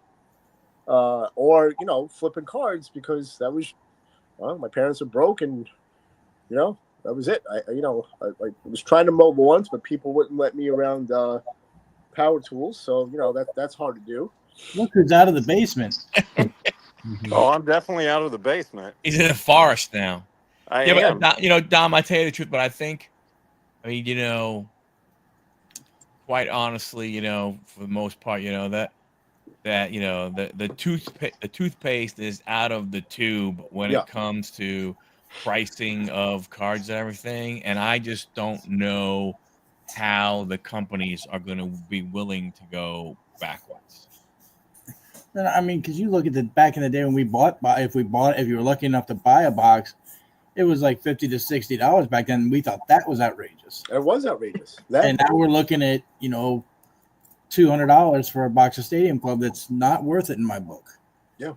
or flipping cards, because that was, my parents are broke, and that was it. I was trying to mow lawns, but people wouldn't let me around power tools. So, that's hard to do. Look who's out of the basement. Oh, I'm definitely out of the basement. He's in the forest now. I am. But, Dom, I tell you the truth, but quite honestly, for the most part, the toothpaste is out of the tube when it comes to pricing of cards and everything, and I just don't know how the companies are going to be willing to go backwards. I mean, because you look at the back in the day when we bought, if you were lucky enough to buy a box, it was like $50 to $60 back then. We thought that was outrageous. It was outrageous. And now we're looking at $200 for a box of Stadium Club. That's not worth it in my book. Yeah.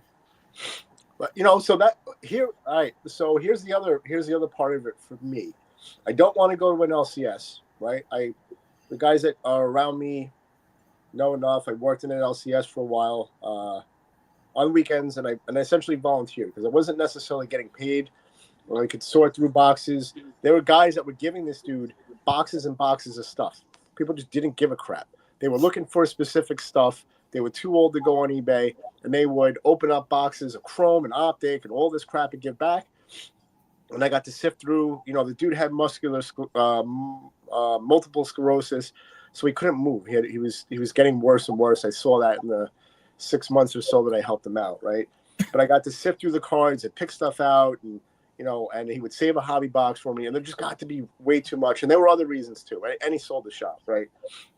But so that here, all right. So here's the other part of it for me. I don't want to go to an LCS, right? The guys that are around me know enough. I worked in an LCS for a while on weekends, and I essentially volunteered because I wasn't necessarily getting paid, or I could sort through boxes. There were guys that were giving this dude boxes and boxes of stuff. People just didn't give a crap. They were looking for specific stuff. They were too old to go on eBay, and they would open up boxes of Chrome and Optic and all this crap and give back. And I got to sift through. The dude had multiple sclerosis, so he couldn't move. He was getting worse and worse. I saw that in the 6 months or so that I helped him out, right? But I got to sift through the cards and pick stuff out, and and he would save a hobby box for me, and there just got to be way too much. And there were other reasons too, right? And he sold the shop, right?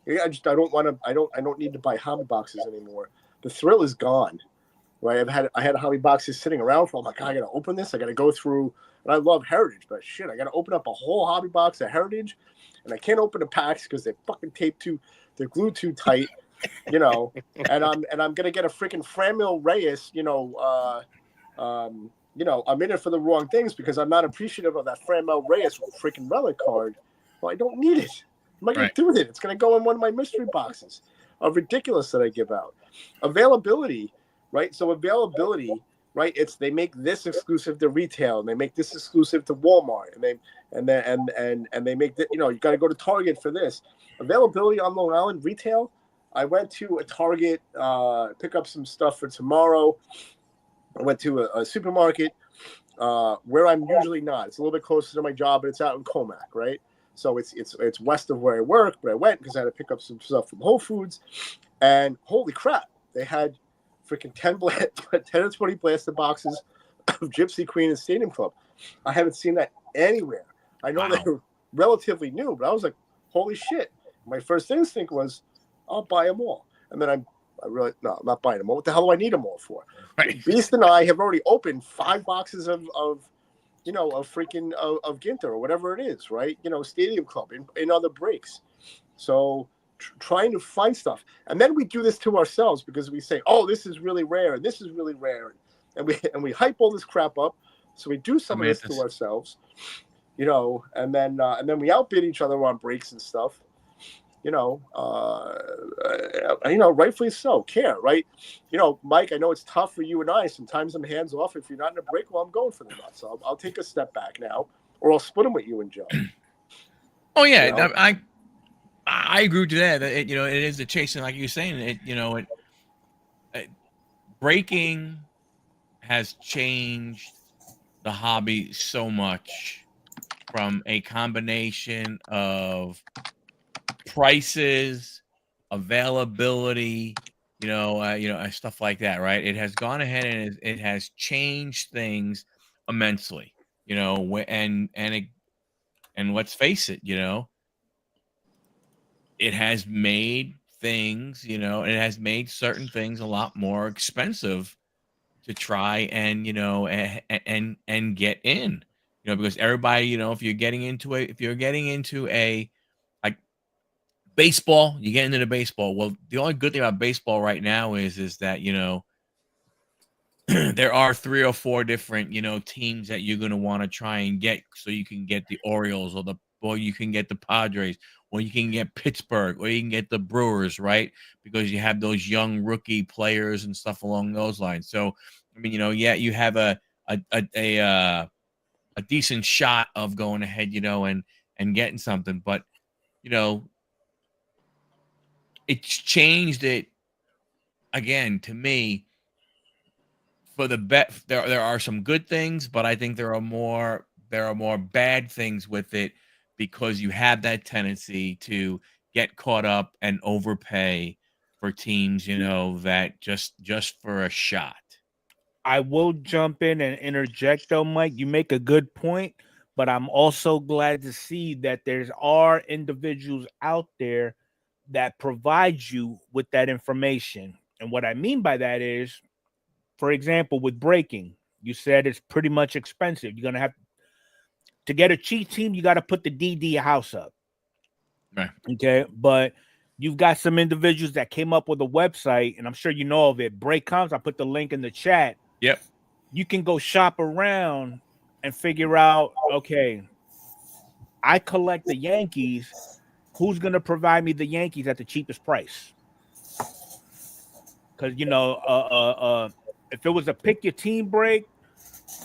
I don't need to buy hobby boxes anymore. The thrill is gone, right? I had hobby boxes sitting around for, I'm like, I got to open this. I got to go through, and I love Heritage, but shit, I got to open up a whole hobby box of Heritage, and I can't open the packs because they're fucking they're glued too tight, and I'm going to get a freaking Framil Reyes, I'm in it for the wrong things because I'm not appreciative of that Framil Reyes freaking relic card. Well, I don't need it. What am I going to do with it? It's going to go in one of my mystery boxes of ridiculous that I give out. Availability, right? So availability, right? They make this exclusive to retail, and they make this exclusive to Walmart, and they make that, you got to go to Target for this. Availability on Long Island retail. I went to a Target, pick up some stuff for tomorrow. I went to a supermarket where I'm usually not. It's a little bit closer to my job, but it's out in Comac, right? So it's west of where I work, but I went because I had to pick up some stuff from Whole Foods, and holy crap, they had freaking 10 or 20 blasted boxes of Gypsy Queen and Stadium Club. I haven't seen that anywhere. I know they were relatively new, but I was like, holy shit. My first instinct was, I'll buy them all. And then I'm I'm not buying them all. What the hell do I need them all for? Right. Beast and I have already opened 5 boxes of freaking Ginter or whatever it is, right? Stadium Club in other breaks. So trying to find stuff. And then we do this to ourselves because we say, oh, this is really rare and this is really rare. And we hype all this crap up. So we do some of this to ourselves, and then we outbid each other on breaks and stuff. rightfully so, care, right? Mike, I know it's tough for you and I. Sometimes I'm hands off. If you're not in a break, well, I'm going for the nuts. I'll take a step back now, or I'll split them with you and Joe. Oh yeah, I agree with you there. That it is the chase, and like you're saying, breaking has changed the hobby so much from a combination of prices, availability, stuff like that, right? It has gone ahead and it has changed things immensely, and let's face it, it has made things, it has made certain things a lot more expensive to try and and get in, because everybody, if you're getting into a like baseball, you get into the baseball. Well, the only good thing about baseball right now is that there are 3 or 4 different teams that you're going to want to try and get, so you can get the Orioles or you can get the Padres, or you can get Pittsburgh, or you can get the Brewers, right? Because you have those young rookie players and stuff along those lines. So I mean, you have a decent shot of going ahead, and getting something, but it's changed it again to me for the bet. There are some good things, but I think there are more bad things with it, because you have that tendency to get caught up and overpay for teams, that just for a shot. I will jump in and interject though, Mike. You make a good point, but I'm also glad to see that there's are individuals out there that provide you with that information. And what I mean by that is, for example, with breaking, you said it's pretty much expensive. You're gonna have to get a cheat team, you got to put the DD house up. Right. Okay. But you've got some individuals that came up with a website, and I'm sure you know of it. Break comes, I put the link in the chat. Yep. You can go shop around and figure out, okay, I collect the Yankees. Who's going to provide me the Yankees at the cheapest price? Because, if it was a pick your team break,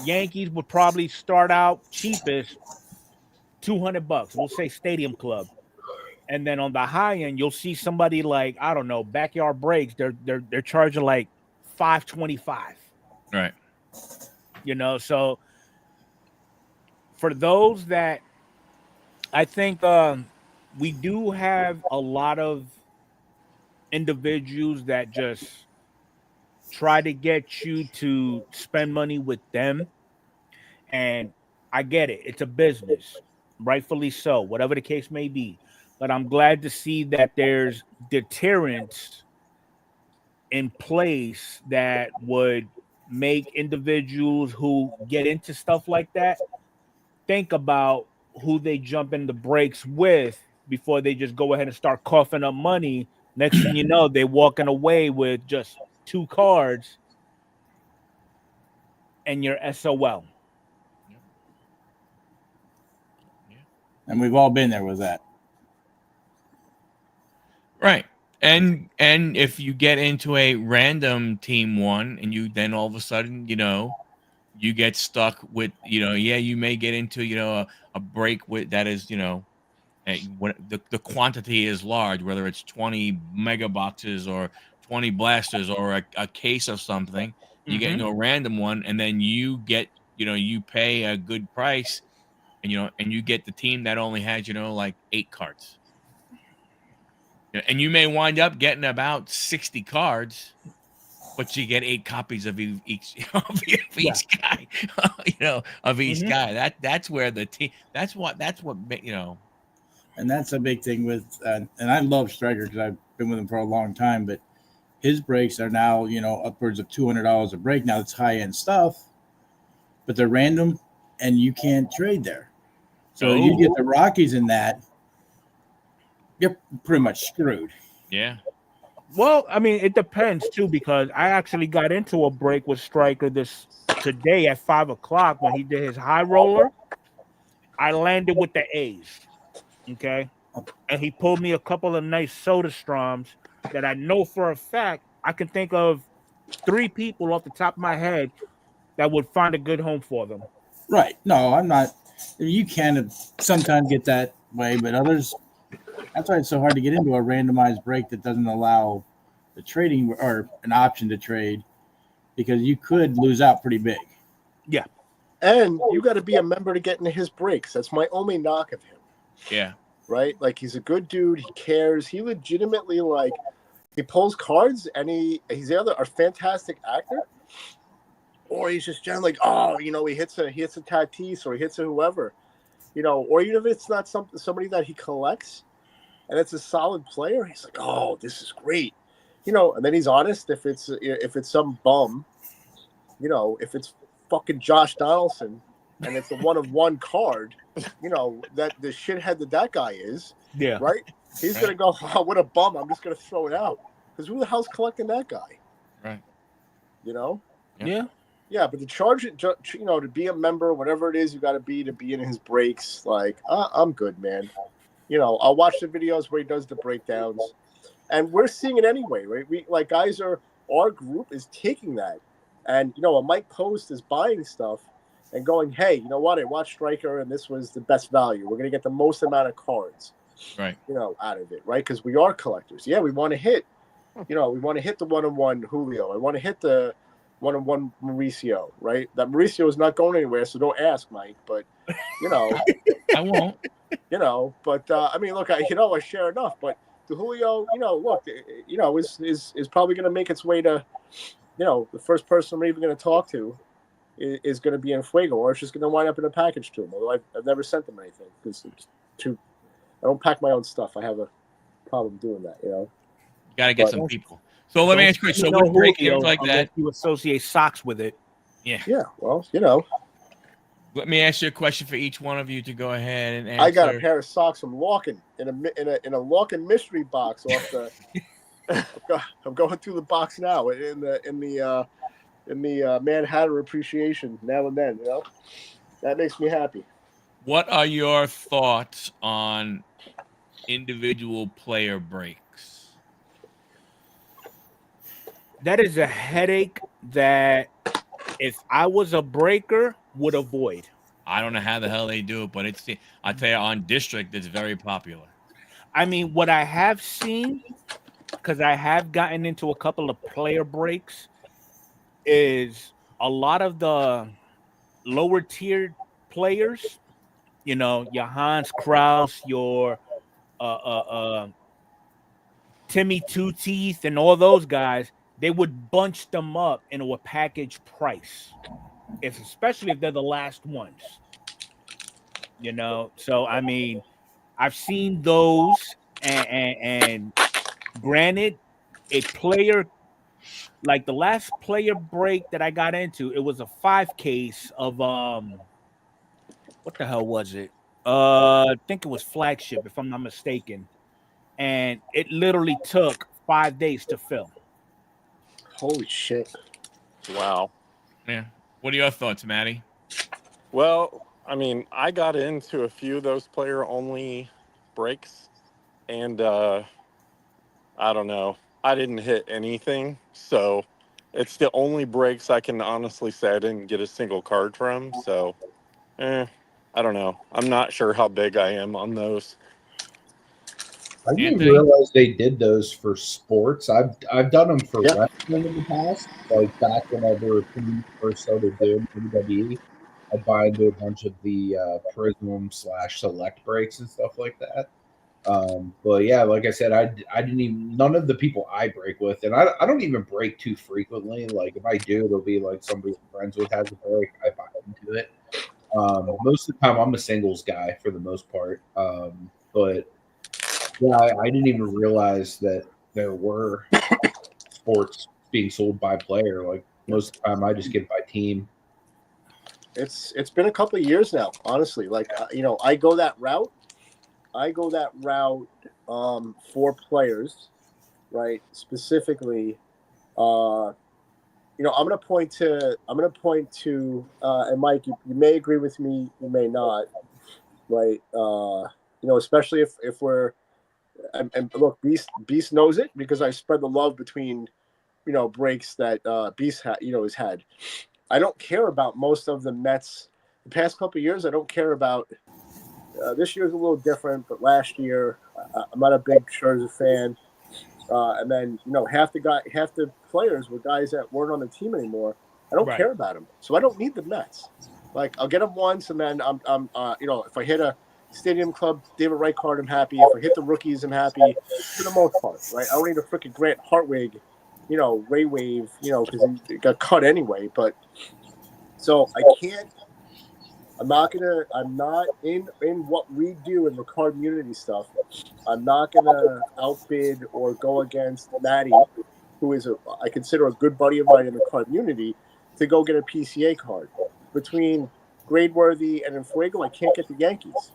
Yankees would probably start out cheapest $200. We'll say Stadium Club. And then on the high end, you'll see somebody like, I don't know, Backyard Breaks. They're charging like $525. Right. So for those that, I think we do have a lot of individuals that just try to get you to spend money with them. And I get it. It's a business, rightfully so, whatever the case may be. But I'm glad to see that there's deterrence in place that would make individuals who get into stuff like that think about who they jump in the breaks with before they just go ahead and start coughing up money. Next thing you know, they're walking away with just 2 cards and you're SOL. And we've all been there with that. Right. And if you get into a random team one, and you then all of a sudden, you get stuck with, you may get into, a break with that is, when the quantity is large, whether it's 20 mega boxes or 20 blasters or a case of something, you get into a random one, and then you get, you pay a good price, and you get the team that only has, like 8 cards. And you may wind up getting about 60 cards, but you get 8 copies of each guy, of each guy. That's where the team. That's what. And that's a big thing with. And I love Striker because I've been with him for a long time. But his breaks are now upwards of $200 a break. Now it's high end stuff, but they're random, and you can't trade there. So you get the Rockies in that. You're pretty much screwed. Yeah. Well, I mean, it depends too, because I actually got into a break with Striker today at 5:00 when he did his high roller. I landed with the A's. Okay. and he pulled me a couple of nice soda stroms that I know for a fact I can think of 3 people off the top of my head that would find a good home for them. Right. No, I'm not. You can sometimes get that way, but others. That's why it's so hard to get into a randomized break that doesn't allow the trading or an option to trade, because you could lose out pretty big. Yeah. And you got to be a member to get into his breaks. That's my only knock of him. Yeah. Right? Like, he's a good dude. He cares. He legitimately, like, he pulls cards, and he's either a fantastic actor, or he's just generally like, oh, you know, he hits a Tatis, or he hits a whoever, you know, or even if it's not somebody that he collects and it's a solid player, he's like, oh, this is great, you know. And then he's honest if it's some bum, you know, if it's fucking Josh Donaldson and it's a 1-of-1 card, you know, that the shithead that guy is, Yeah. right? He's gonna go, oh, what a bum! I'm just gonna throw it out, because who the hell's collecting that guy? Right. You know? Yeah. Yeah, but to charge it, you know, to be a member, whatever it is you got to be in his breaks, like, I'm good, man. You know, I'll watch the videos where he does the breakdowns, and we're seeing it anyway, right? We like our group is taking that, and you know, a Mike Post is buying stuff and going, hey, you know what? I watched Striker, and this was the best value. We're gonna get the most amount of cards, Right. you know, out of it, right? Because we are collectors. Yeah, we want to hit, you know, we want to hit the 1-on-1 Julio. I want to hit the 1-on-1 Mauricio, right? That Mauricio is not going anywhere, so don't ask, Mike. But you know, I won't. you know. But I mean, look, I share enough. But the Julio, you know, look, you know, is probably going to make its way to, you know, the first person I'm even going to talk to is going to be in Fuego, or it's just going to wind up in a package to him. Although I've never sent them anything, because it's too. I don't pack my own stuff. I have a problem doing that, you know. You got to get some people. So let me ask you. So with break games like that, you associate socks with it. yeah. Yeah, well, you know. Let me ask you a question for each one of you to go ahead and answer. I got a pair of socks from Larkin in a Larkin mystery box off the. I'm going through the box now in the Manhattan appreciation now and then. You know, that makes me happy. What are your thoughts on individual player breaks? That is a headache that, if I was a breaker, would avoid. I don't know how the hell they do it, but I tell you, on District, it's very popular. I mean, what I have seen, because I have gotten into a couple of player breaks, is a lot of the lower tier players, you know, your Hans Kraus, your Timmy Two Teeth, and all those guys, they would bunch them up into a package price, especially if they're the last ones. You know, so I mean, I've seen those, and granted, a player like the last player break that I got into, it was a 5 case of what the hell was it? I think it was Flagship, if I'm not mistaken, and it literally took 5 days to fill. Holy shit! Wow. Yeah. What are your thoughts, Matty? Well, I mean, I got into a few of those player-only breaks, and I don't know. I didn't hit anything, so it's the only breaks I can honestly say I didn't get a single card from. So, I don't know. I'm not sure how big I am on those. I didn't even Anthony? realize they did those for sports. I've done them for Yeah. wrestling in the past. Like back whenever we first started doing WWE, I'd buy into a bunch of the Prism / Select breaks and stuff like that. But yeah, like I said, I didn't even, none of the people I break with, and I don't even break too frequently. Like if I do, it'll be like somebody I'm friends with has a break. I buy into it. Most of the time, I'm a singles guy for the most part. But yeah, I didn't even realize that there were sports being sold by player. Like most of the time, I just get by team. It's been a couple of years now, honestly. Like you know, I go that route for players, right? Specifically, you know, I'm gonna point to, and Mike, you may agree with me, you may not, right? You especially if we're and look, Beast knows it because I spread the love between breaks that Beast has had. I don't care about most of the Mets. The past couple of years, I don't care about. This year's a little different, but last year I'm not a big Scherzer fan. And then half the players were guys that weren't on the team anymore. I don't care about them, so I don't need the Mets. Like I'll get them once, and then I'm if I hit a Stadium Club David Wright card, I'm happy. If I hit the rookies, I'm happy for the most part, right? I don't need a freaking Grant Hartwig, Ray Wave, because he got cut anyway. But so I can't. I'm not in what we do in the card community stuff. I'm not gonna outbid or go against Maddie, who is I consider a good buddy of mine in the card community, to go get a PCA card. Between Gradeworthy and Fuego, I can't get the Yankees.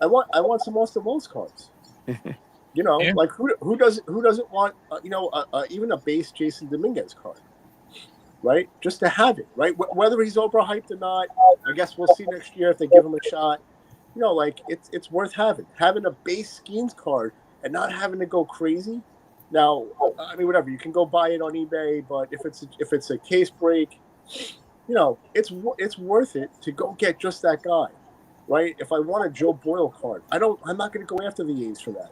I want some Austin Wells cards. Yeah. Like who doesn't want even a base Jason Dominguez card, right? Just to have it, right? Whether he's overhyped or not, I guess we'll see next year if they give him a shot. It's worth having a base Skeens card and not having to go crazy. Now, I mean, whatever, you can go buy it on eBay, but if it's a case break, it's worth it to go get just that guy, right? If I want a Joe Boyle card, I'm not going to go after the A's for that.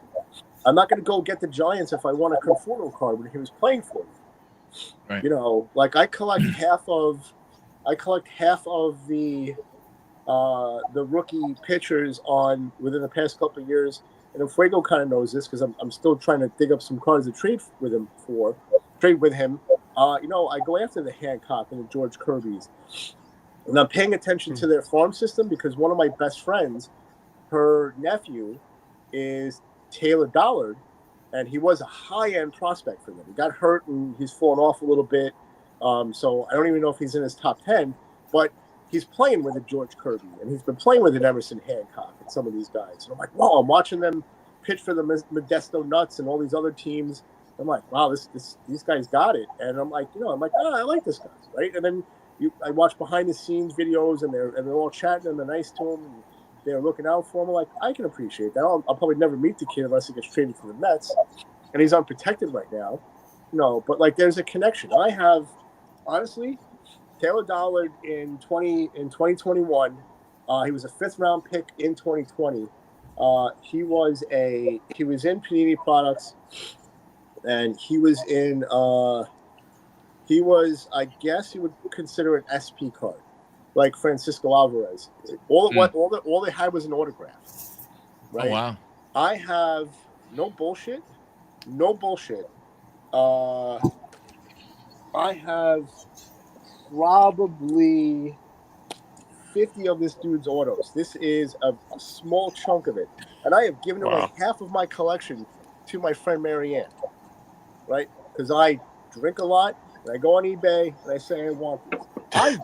I'm not going to go get the Giants if I want a Conforto card when he was playing for me. Right. Like I collect half of the rookie pitchers within the past couple of years, and Fuego kind of knows this because I'm still trying to dig up some cards to trade with him. I go after the Hancock and the George Kirby's, and I'm paying attention to their farm system because one of my best friends, her nephew, is Taylor Dollard, and he was a high-end prospect for them. He got hurt and he's fallen off a little bit, so I don't even know if he's in his top 10, but he's playing with a George Kirby, and he's been playing with an Emerson Hancock and some of these guys. And I'm like, wow, I'm watching them pitch for the Modesto Nuts and all these other teams. I'm like, wow, these guys got it. And I'm like, I like this guy, right? And then I watch behind-the-scenes videos, and they're all chatting, and they're nice to him, and they're looking out for him. I'm like, I can appreciate that. I'll probably never meet the kid unless he gets traded to the Mets, and he's unprotected right now. But like, there's a connection. I have, honestly, Taylor Dollard in 2021. He was a 5th round pick in 2020. He was in Panini Products, and he was in. I guess you would consider an SP card, like Francisco Alvarez. All they had was an autograph. Right? Oh wow! I have no bullshit. I have probably 50 of this dude's autos. This is a small chunk of it. And I have given away half of my collection to my friend Marianne, right? Because I drink a lot, and I go on eBay, and I say I want this. I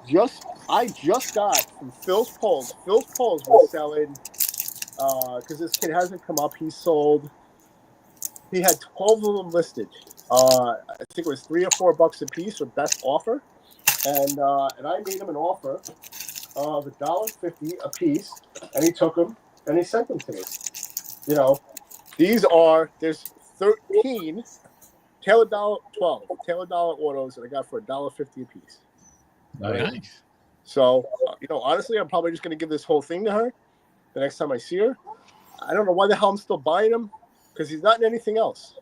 just got from Phil's Polls. Phil's Polls was selling, because this kid hasn't come up. He had 12 of them listed. I think it was $3 or $4 a piece or best offer. And I made him an offer of $1.50 a piece, and he took them and he sent them to me. There's 13 Taylor Dollar autos that I got for $1.50 a piece. Nice. So honestly, I'm probably just going to give this whole thing to her the next time I see her. I don't know why the hell I'm still buying him, because he's not in anything else.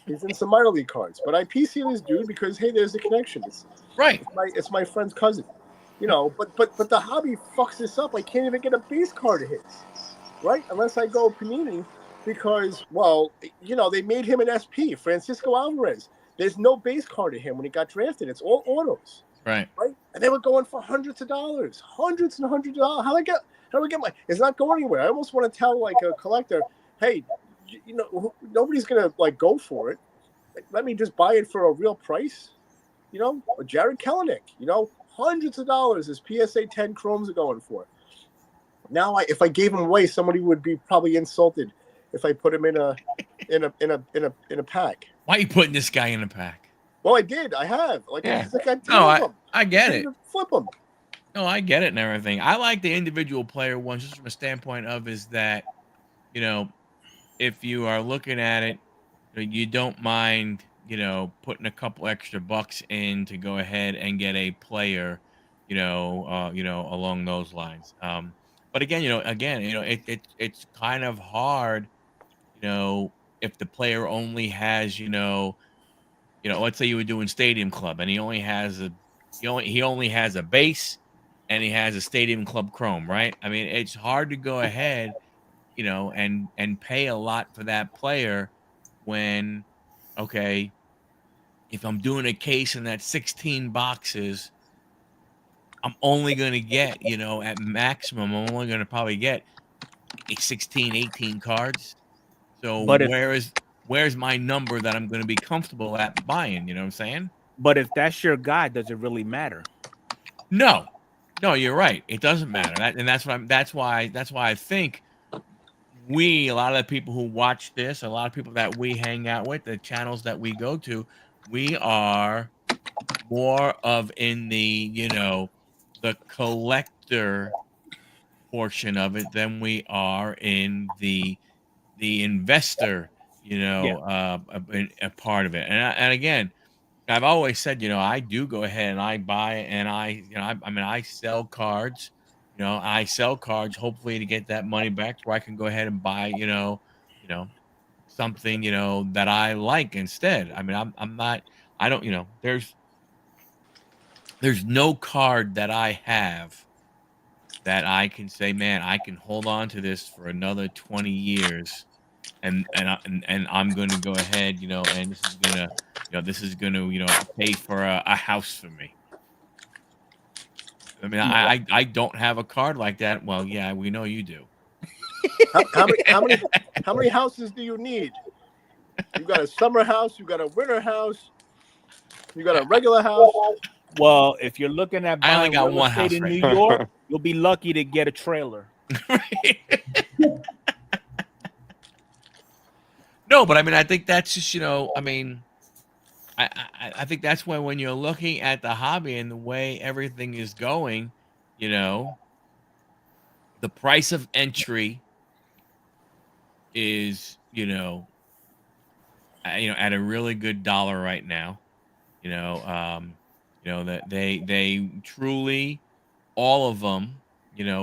He's in some minor league cards, but I PC this dude because, hey, there's a connection. It's my friend's cousin, But the hobby fucks this up. I can't even get a base card of his, right? Unless I go Panini, because they made him an SP, Francisco Alvarez. There's no base card of him when he got drafted. It's all autos, right? And they were going for hundreds and hundreds of dollars. How do I get my? It's not going anywhere. I almost want to tell like a collector, hey. Nobody's gonna go for it. Let me just buy it for a real price, Or Jared Kelenic, hundreds of dollars his PSA 10 chromes are going for. Now, if I gave him away, somebody would be probably insulted if I put him in a pack. Why are you putting this guy in a pack? Well, I did. I have. I get it. Flip them. No, I get it and everything. I like the individual player ones just from a standpoint of is that. you know, if you are looking at it, you don't mind, putting a couple extra bucks in to go ahead and get a player, along those lines. But again, it's kind of hard, if the player only has, let's say you were doing Stadium Club and he only has a base and he has a Stadium Club Chrome, right? I mean, it's hard to go ahead, and pay a lot for that player when, okay, if I'm doing a case and that's 16 boxes, I'm only going to get, at maximum, I'm only going to probably get 16, 18 cards. So But if where's my number that I'm going to be comfortable at buying? You know what I'm saying? that's your guy, does it really matter? No, no, you're right. It doesn't matter. That's why I think a lot of the people who watch this, a lot of people that we hang out with, the channels that we go to, we are more of in the, the collector portion of it than we are in the investor, Yeah. a part of it. And again, I've always said, I do go ahead and I buy and I sell cards. I sell cards hopefully to get that money back where I can go ahead and buy, something, that I like instead. I mean, I'm not I don't, there's no card that I have that I can say, man, I can hold on to this for another 20 years and I'm going to go ahead, and this is going to pay for a house for me. I mean, I don't have a card like that. Well, yeah, we know you do. How many houses do you need? You got a summer house, you got a winter house, you got a regular house. Well, if you're looking at I only buying got real one estate house in right New now. York, you'll be lucky to get a trailer. No, but I mean, I think that's just, I mean, I think that's when you're looking at the hobby and the way everything is going, the price of entry is, at a really good dollar right now. That they truly, all of them,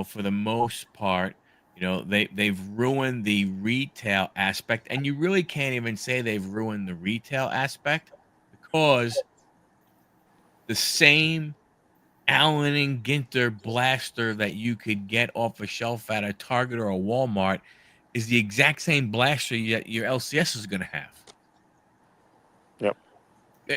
for the most part, they've ruined the retail aspect, and you really can't even say they've ruined the retail aspect because the same Allen and Ginter blaster that you could get off a shelf at a Target or a Walmart is the exact same blaster your LCS is going to have. Yep.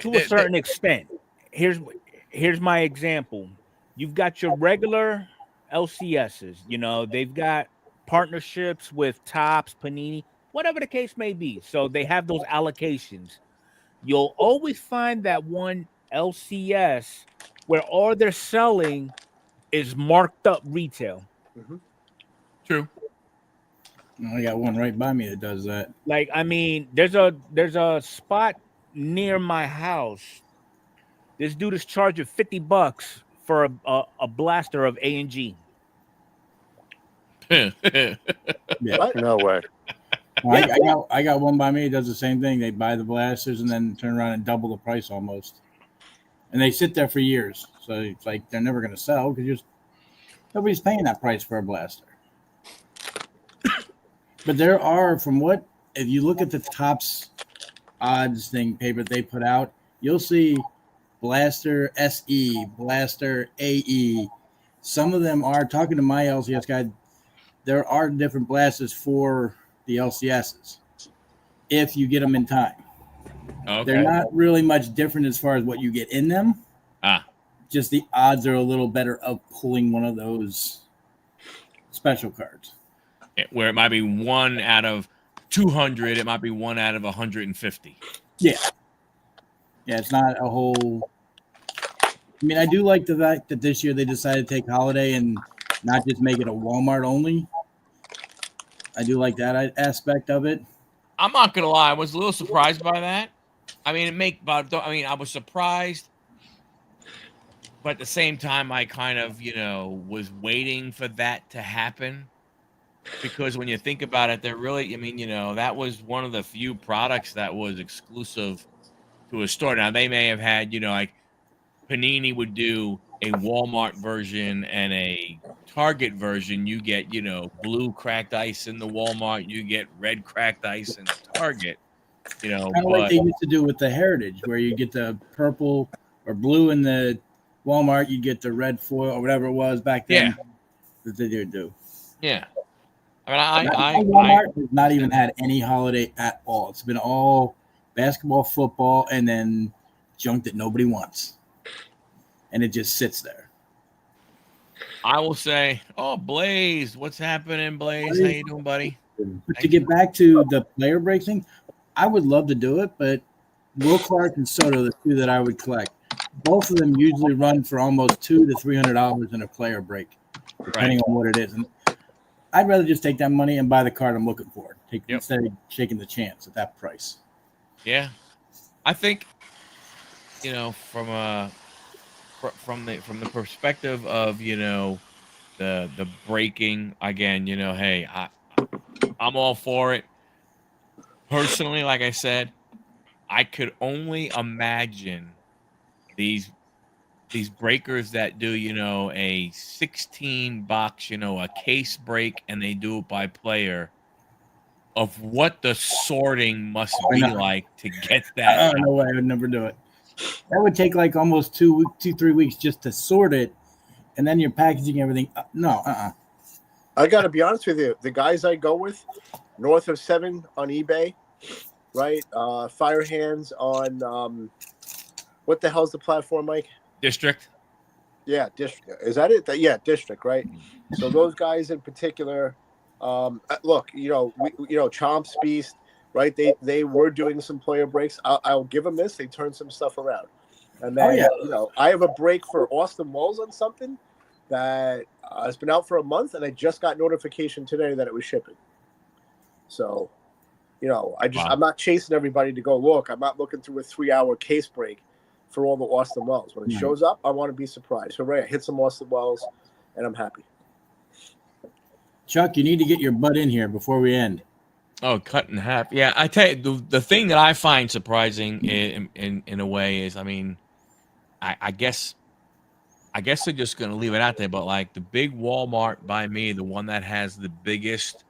To a certain extent. Here's my example. You've got your regular LCSs, they've got partnerships with Topps, Panini, whatever the case may be. So they have those allocations. You'll always find that one LCS where all they're selling is marked up retail. True. I got one right by me that does that. Like, I mean, there's a spot near my house. This dude is charging $50 for a blaster of A&G. Yeah. No way. Well, I got one by me. It does the same thing. They buy the blasters and then turn around and double the price almost. And they sit there for years. So it's like they're never going to sell because nobody's paying that price for a blaster. But there are, if you look at the Topps odds thing paper they put out, you'll see Blaster SE, Blaster AE. Some of them are, talking to my LCS guy, there are different blasters for the LCSs if you get them in time. Okay. They're not really much different as far as what you get in them. Just the odds are a little better of pulling one of those special cards. Where it might be 1 out of 200, it might be 1 out of 150. Yeah, it's not a whole. I mean, I do like the fact that this year they decided to take Holiday and not just make it a Walmart only. I do like that aspect of it. I'm not gonna lie, I was a little surprised by that. I mean, I was surprised, but at the same time, I kind of, was waiting for that to happen. because when you think about it, they're really, I mean, that was one of the few products that was exclusive to a store. Now they may have had, like Panini would do a Walmart version and a Target version. You get, blue cracked ice in the Walmart, you get red cracked ice in the Target, Kind of like but they used to do with the Heritage, where you get the purple or blue in the Walmart, you get the red foil or whatever it was back then. Yeah. That they would do. Yeah. I mean, Walmart has not even had any holiday at all. It's been all basketball, football, and then junk that nobody wants, and it just sits there. I will say, oh, Blaze, what's happening, Blaze? How you doing, buddy? But to get back to the player break thing, I would love to do it, but Will Clark and Soto, the two that I would collect, both of them usually run for almost $200 to $300 in a player break, depending on what it is. And I'd rather just take that money and buy the card I'm looking for, instead of shaking the chance at that price. Yeah, I think from the perspective of the breaking again. Hey, I'm all for it. Personally, like I said, I could only imagine these breakers that do a 16 box, a case break, and they do it by player, of what the sorting must be like to get that. No way, I would never do it. That would take like almost 2-3 weeks just to sort it, and then you're packaging everything. I got to be honest with you. The guys I go with, north of 7 on eBay, right? Fire Hands on what the hell's the platform, Mike? District. Yeah, District. Is that it? Yeah, District, right? So those guys in particular, look, Chomps Beast, right? They were doing some player breaks. I'll give them this. They turned some stuff around. And then, I have a break for Austin Walls on something that has been out for a month, and I just got notification today that it was shipping. So, I'm not chasing everybody to go look. I'm not looking through a 3-hour case break for all the Austin Wells. When it shows up, I want to be surprised. Hooray, I hit some Austin Wells, and I'm happy. Chuck, you need to get your butt in here before we end. Oh, cut in half. Yeah, I tell you, the thing that I find surprising in a way is, I mean, I guess they're just going to leave it out there, but like the big Walmart by me, the one that has the biggest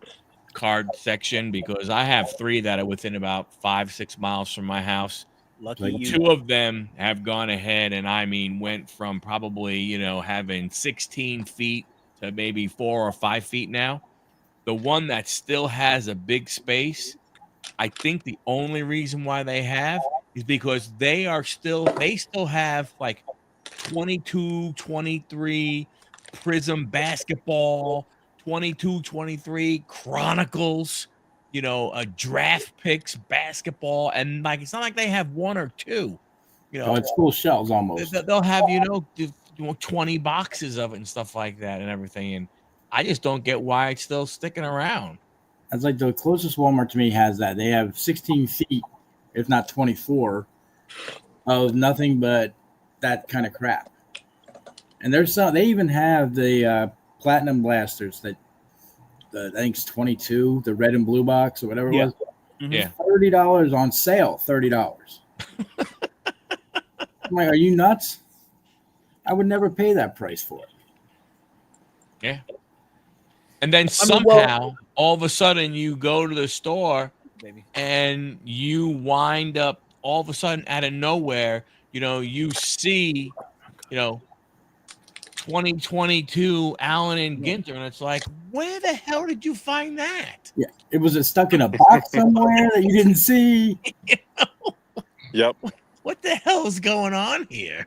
card section, because I have 3 that are within about 5-6 miles from my house. Lucky you. 2 of them have gone ahead and, I mean, went from probably, having 16 feet to maybe 4 or 5 feet now. The one that still has a big space, I think the only reason why they have is because they still have like 22, 23 Prism basketball, 22, 23 Chronicles, draft picks basketball, and like it's not like they have 1 or 2. It's full shelves almost. They'll have 20 boxes of it and stuff like that and everything, and I just don't get why it's still sticking around. That's like the closest Walmart to me has that. They have 16 feet, if not 24, of nothing but that kind of crap. And there's some. They even have the Platinum Blasters that I think it's 22, the red and blue box or whatever it was. Mm-hmm. Yeah, $30 on sale. $30. I'm like, are you nuts? I would never pay that price for it. Yeah. And then somehow, all of a sudden, you go to the store and you wind up all of a sudden out of nowhere, you see, 2022 Allen and Ginter, and it's like, where the hell did you find that? Yeah, it was stuck in a box somewhere that you didn't see. Yep. What the hell is going on here?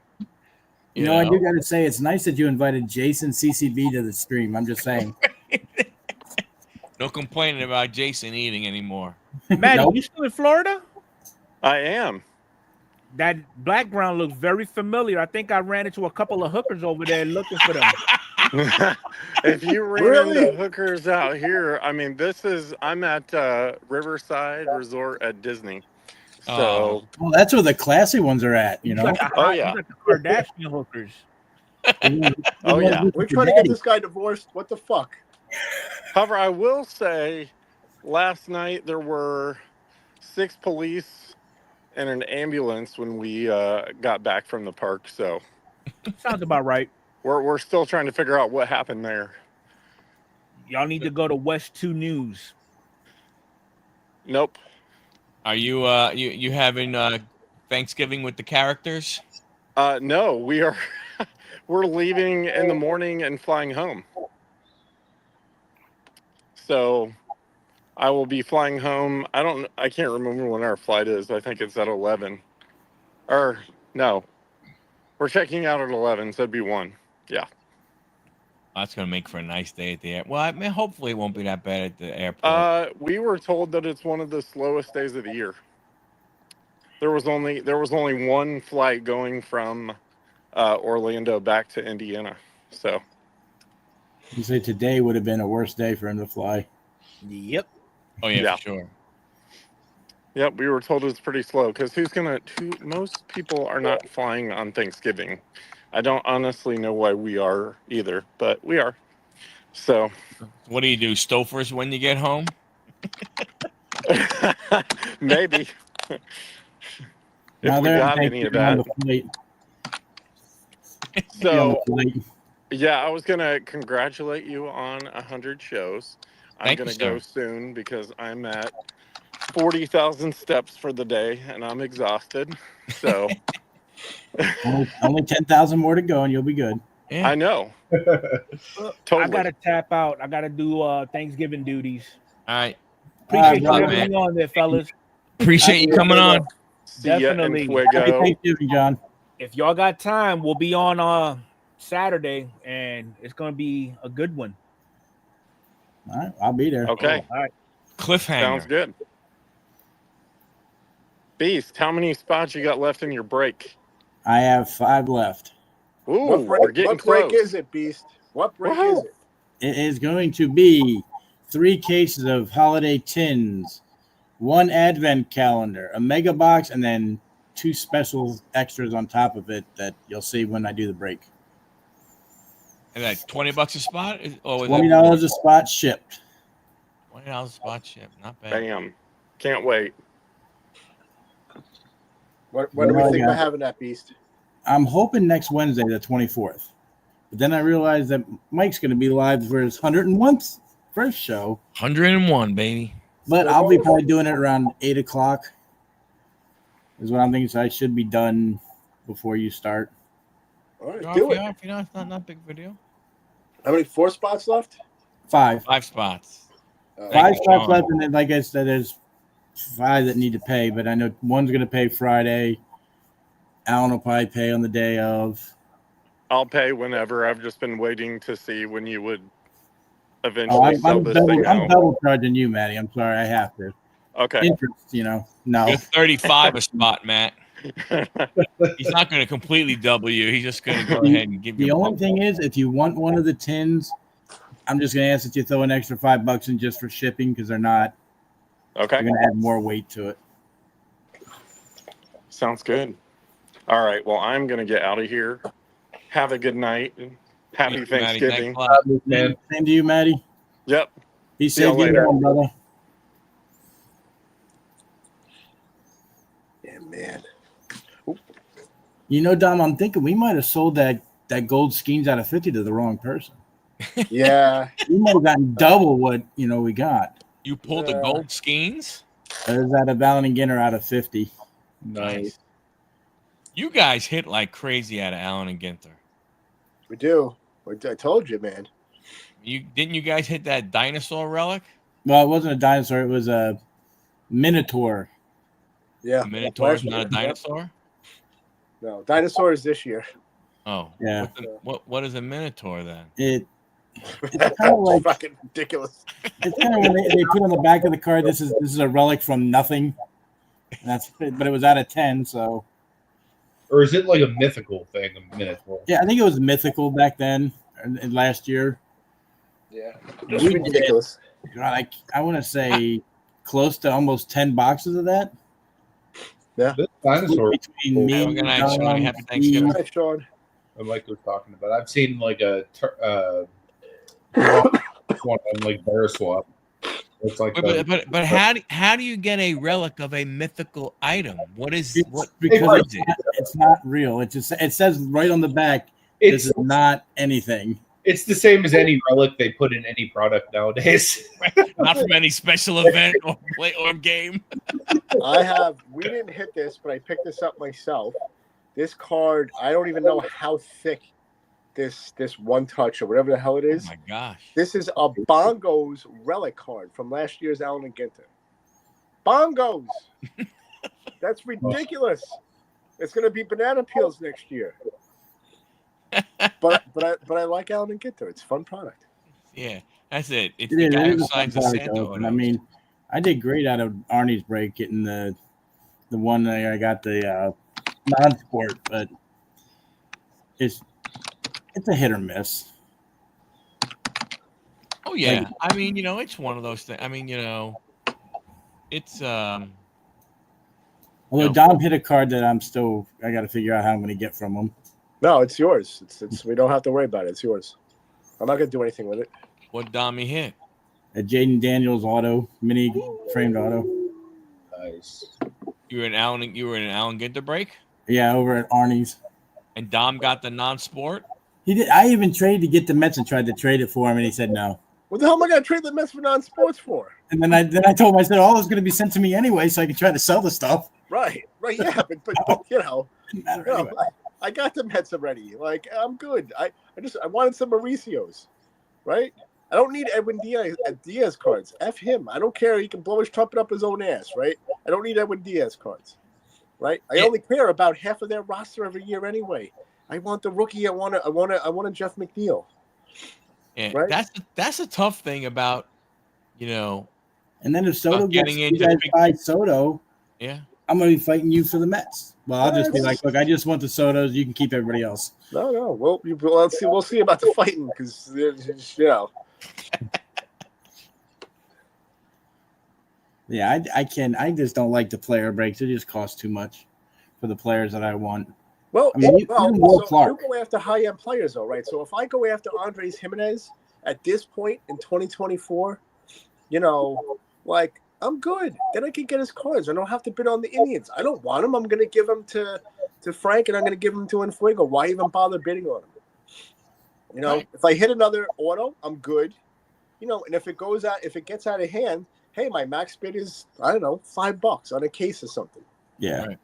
I do got to say, it's nice that you invited Jason CCB to the stream. I'm just saying. No complaining about Jason eating anymore. Matt, you still in Florida? I am. That background looks very familiar. I think I ran into a couple of hookers over there looking for them. If you ran into hookers out here, I mean, I'm at Riverside Resort at Disney. So, well, that's where the classy ones are at, Oh, yeah. You got the Kardashian hookers. Oh, yeah. We're trying to get this guy divorced. What the fuck? However, I will say, last night there were 6 police and an ambulance when we got back from the park. So Sounds about right. we're still trying to figure out what happened there. Y'all need to go to West 2 News. Nope. Are you you having Thanksgiving with the characters? No, we are. We're leaving in the morning and flying home. So I will be flying home. I can't remember when our flight is. I think it's at 11. Or no, we're checking out at 11. So it'd be 1. Yeah. That's gonna make for a nice day at the airport. Well, I mean, hopefully it won't be that bad at the airport. We were told that it's one of the slowest days of the year. There was only one flight going from Orlando back to Indiana. So You say today would have been a worse day for him to fly. Yep. Oh yeah, yeah. for sure. Yep, we were told it's pretty slow because most people are not flying on Thanksgiving. I don't honestly know why we are either, but we are. So What do you do, Stofers, when you get home? maybe if Now we they're got any of that. So yeah, I was gonna congratulate you on 100 shows. I'm Thank you, gonna sir. go soon because I'm at 40,000 steps for the day and I'm exhausted. So only 10,000 more to go, and you'll be good. Yeah. I know. I Totally. gotta tap out. I gotta do Thanksgiving duties. All right. Appreciate brother, you having me on there, fellas. Appreciate you coming on. See ya in Definitely. Happy Fuego. Thanksgiving, John. If y'all got time, we'll be on Saturday, and it's gonna be a good one. All right, I'll be there. Okay. All right. Cliffhanger. Sounds good. Beast, how many spots you got left in your break? I have 5 left. Ooh, What we're getting break close. is it, Beast? What break Woohoo. is it? It is going to be 3 cases of holiday tins, 1 advent calendar, a mega box, and then 2 special extras on top of it that you'll see when I do the break. And that $20 a spot? Or was $20 a spot shipped. $20 a spot ship. Not bad. Bam. Can't wait. When do we No, think yeah. we're having that, Beast? I'm hoping next Wednesday, the 24th. But then I realized that Mike's going to be live for his 101st first show. 101, baby. But I'll be probably doing it around 8 o'clock is what I'm thinking. So I should be done before you start. All right, No, do it. if you know, it's not big of a deal. How many 4 spots left? 5. 5 spots. 5 Thank you, spots Sean. left. And then, like I said, there's 5 that need to pay. But I know one's going to pay Friday. Alan will probably pay on the day of. I'll pay whenever. I've just been waiting to see when you would Oh, eventually sell this thing I'm out. double charging you, Maddie. I'm sorry. I have to. Okay. Interest, no. You're 35 a spot, Matt. He's not going to completely double you. He's just going to go ahead and give you The a only bump. thing is, if you want one of the tins, I'm just going to ask that you throw an extra $5 in just for shipping because they're not. Okay. You're going to add more weight to it. Sounds good. All right. Well, I'm going to get out of here. Have a good night. Happy Thank you, Maddie. Thanksgiving. Thanks a lot. Man, Same to you, Maddie. Yep. Be See you safe, you later. brother. Yeah, man. You know, Dom, I'm thinking we might have sold that gold skeins out of 50 to the wrong person. Yeah. We might have gotten double what we got. You pulled the gold skeins? It was out of Allen and Ginter out of 50. Nice. You guys hit like crazy out of Allen and Ginter. We do. I told you, man. Didn't you guys hit that dinosaur relic? Well, it wasn't a dinosaur. It was a Minotaur. Yeah. A Minotaur is not a Yep. dinosaur? No, dinosaurs this year. Oh. Yeah. What is a Minotaur then? It's kind of like fucking ridiculous. it's kind of when they put on the back of the card. This is a relic from nothing. But it was out of 10. So or is it like a mythical thing? A Minotaur? yeah, I think it was mythical back then and last year. Yeah. It's It's ridiculous. God, I want to say close to almost 10 boxes of that. Yeah. This dinosaur. Between me, Have a good night, Dom, Sean. Happy Steve. Thanksgiving. Hi, Sean. Like we're talking about. I've seen like a just one on like Bearswap. It's like But how do you get a relic of a mythical item? What is what? Because What it's is it? it's not real. It says right on the back. This is not anything. It's the same as any relic they put in any product nowadays. Not from any special event or play or game. We didn't hit this, but I picked this up myself. This card, I don't even know how thick this one touch or whatever the hell it is. Oh my gosh. This is a Bongos relic card from last year's Allen and Ginter. Bongos. That's ridiculous. It's going to be banana peels next year. But I like Allen and Ginter. It's a fun product. Yeah, that's it. It's It the is- guy it who is a signs the fun product, Santa though, and I autos. mean, I did great out of Arnie's break getting the one that I got the non-sport, but it's a hit or miss. Oh yeah, I mean, it's one of those things. I mean, it's Although No. Dom hit a card that I got to figure out how I'm going to get from him. No, it's yours. It's we don't have to worry about it. It's yours. I'm not going to do anything with it. what Dommy hit. A Jaden Daniels auto, mini framed auto. Nice. You were in Allen Ginter break, Yeah, over at Arnie's. and Dom got the non-sport. He did. I even traded to get the Mets and tried to trade it for him, and he said no. What the hell am I going to trade the Mets for non-sports for? And then I told him, I said, all it's going to be sent to me anyway, so I can try to sell the stuff. Right, yeah, but Didn't matter anyway. I got the Mets already. Like, I'm good. I wanted some Mauricio's, right? I don't need Edwin Diaz cards. F him. I don't care. He can blow his trumpet up his own ass, right? I don't need Edwin Diaz cards, right? I only care about half of their roster every year anyway. I want the rookie. I want a Jeff McNeil. Yeah, Right. that's a tough thing about, And then if Soto getting gets into you guys big- buy Soto, yeah. I'm going to be fighting you for the Mets. Well, I'll just be Yes. like, look, I just want the Sotos. You can keep everybody else. No. Well, we'll see about the fighting because Yeah, I just don't like the player breaks. It just costs too much for the players that I want. Well, I mean, even Will Clark. you go after high-end players, though, right? So if I go after Andres Jimenez at this point in 2024, like, I'm good. Then I can get his cards. I don't have to bid on the Indians. I don't want him. I'm going to give him to Frank, and I'm going to give him to Enfuego. Why even bother bidding on him? Right. If I hit another auto, I'm good. And if it gets out of hand, hey, my max bid is, I don't know, $5 on a case or something. Yeah. Right.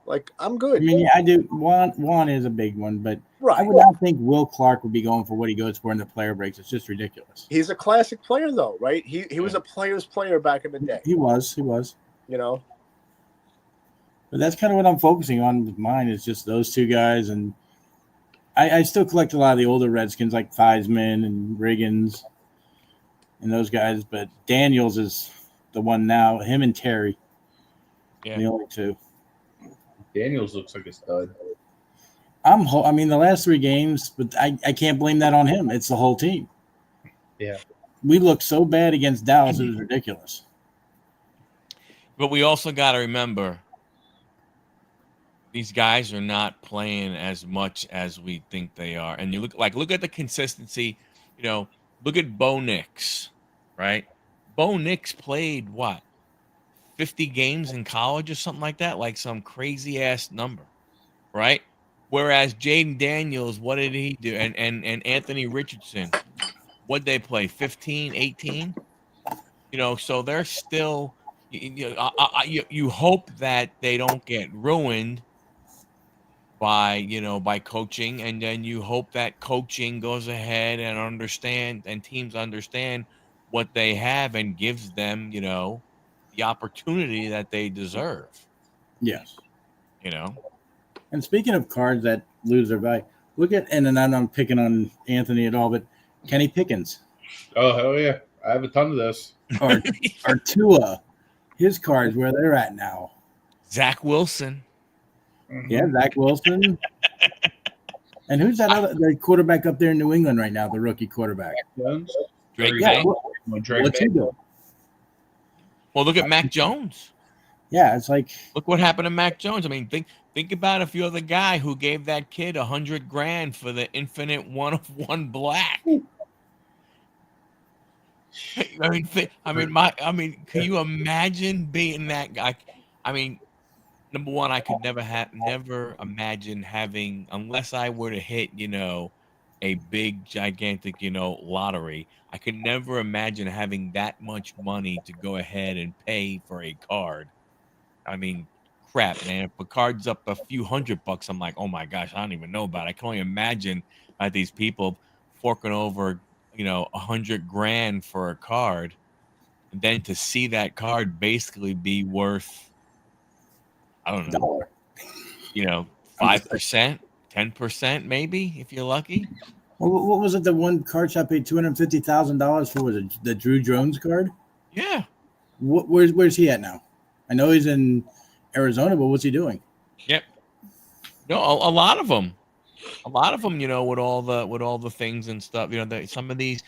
Like, I'm I good. mean, yeah, I do. Juan is a big one, but Right. I would not think Will Clark would be going for what he goes for in the player breaks. It's just ridiculous. He's a classic player, though, right? He was a player's player back in the day. He was. But But that's kind of what I'm focusing on with mine is just those two guys. And I still collect a lot of the older Redskins like Theismann and Riggins and those guys. But Daniels is the one now. Him and Terry. Yeah. The only two. Daniels looks like a stud. I mean, the last 3 games, but I can't blame that on him. It's the whole team. Yeah. We looked so bad against Dallas. It was ridiculous. But we also got to remember, these guys are not playing as much as we think they are. And you look at the consistency. Look at Bo Nix, right? Bo Nix played what, 50 games in college or something like that, like some crazy ass number, right? Whereas Jaden Daniels, what did he do? And Anthony Richardson, what'd they play? 15, 18? So they're still. You hope that they don't get ruined by coaching, and then you hope that coaching goes ahead and teams understand what they have and gives them, the opportunity that they deserve. Yes. And speaking of cards that lose their value, look at, and I'm not picking on Anthony at all, but Kenny Pickens. Oh, hell yeah. I have a ton of this. Or Tua. His cards, where they're at now. Zach Wilson. Yeah, Zach Wilson. And who's that the quarterback up there in New England right now, the rookie quarterback? Drake Yeah, May. what's he doing? Well, look at Mac Jones. Yeah, it's like, Look what happened to Mac Jones. I mean, think about if you're the guy who gave that kid $100,000 for the infinite 1 of 1 black. Can you imagine being that guy? I mean, number one, I could never imagine having, unless I were to hit, a big, gigantic, lottery. I could never imagine having that much money to go ahead and pay for a card. I mean, crap, man. If a card's up a few $100, I'm like, oh my gosh, I don't even know about it. I can only imagine these people forking over, 100 grand for a card, and then to see that card basically be worth, I don't know, Dollar. 5%, 10%, maybe if you're lucky. What was it? The one card shop paid $250,000 for? Was it the Drew Jones card? Yeah. Where's he at now? I know he's in Arizona, but what's he doing? Yep. No, a lot of them. With all the things and stuff, some of these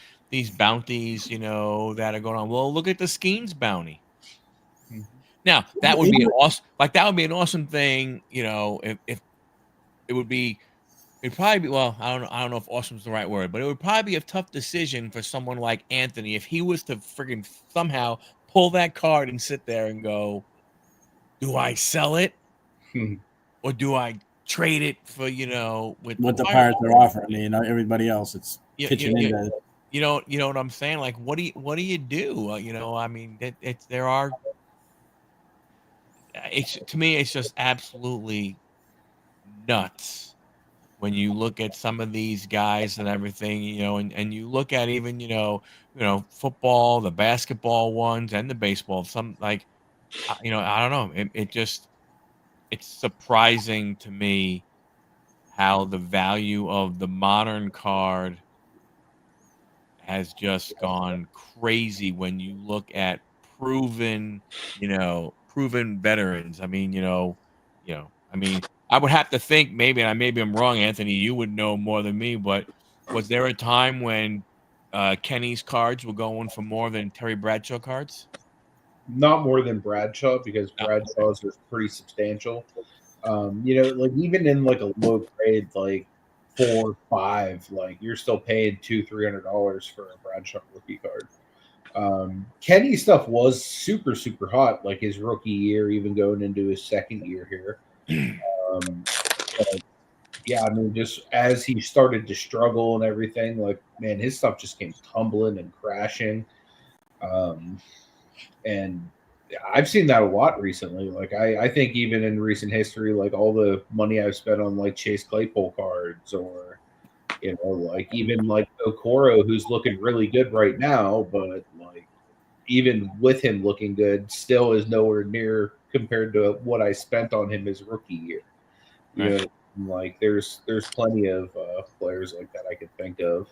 bounties, that are going on. Well, look at the Skeens bounty. Now, that would be an awesome thing, if it would be, it'd probably be, well, I don't know if awesome is the right word, but it would probably be a tough decision for someone like Anthony if he was to friggin' somehow pull that card and sit there and go, do I sell it or do I trade it for, with What the Pirates are offering me, everybody else, it's pitching into. You know what I'm saying? Like, what do you do? I mean, to me, it's just absolutely nuts when you look at some of these guys and everything, and you look at even, football, the basketball ones and the baseball, some like, I don't know. It's surprising to me how the value of the modern card has just gone crazy when you look at proven veterans. I mean, I would have to think, maybe I'm wrong, Anthony, you would know more than me, but was there a time when Kenny's cards were going for more than Terry Bradshaw cards? Not more than Bradshaw, because Bradshaw's was pretty substantial. Like even in like a low grade, like 4, 5, like you're still paying $200-$300 for a Bradshaw rookie card. Kenny stuff was super, super hot, like his rookie year, even going into his second year here. But yeah, I mean, just as he started to struggle and everything, like, man, his stuff just came tumbling and crashing. And I've seen that a lot recently. Like, I think even in recent history, like all the money I've spent on like Chase Claypool cards, or like even like Okoro, who's looking really good right now, but like even with him looking good, still is nowhere near compared to what I spent on him his rookie year. Right. Like there's plenty of players like that I could think of.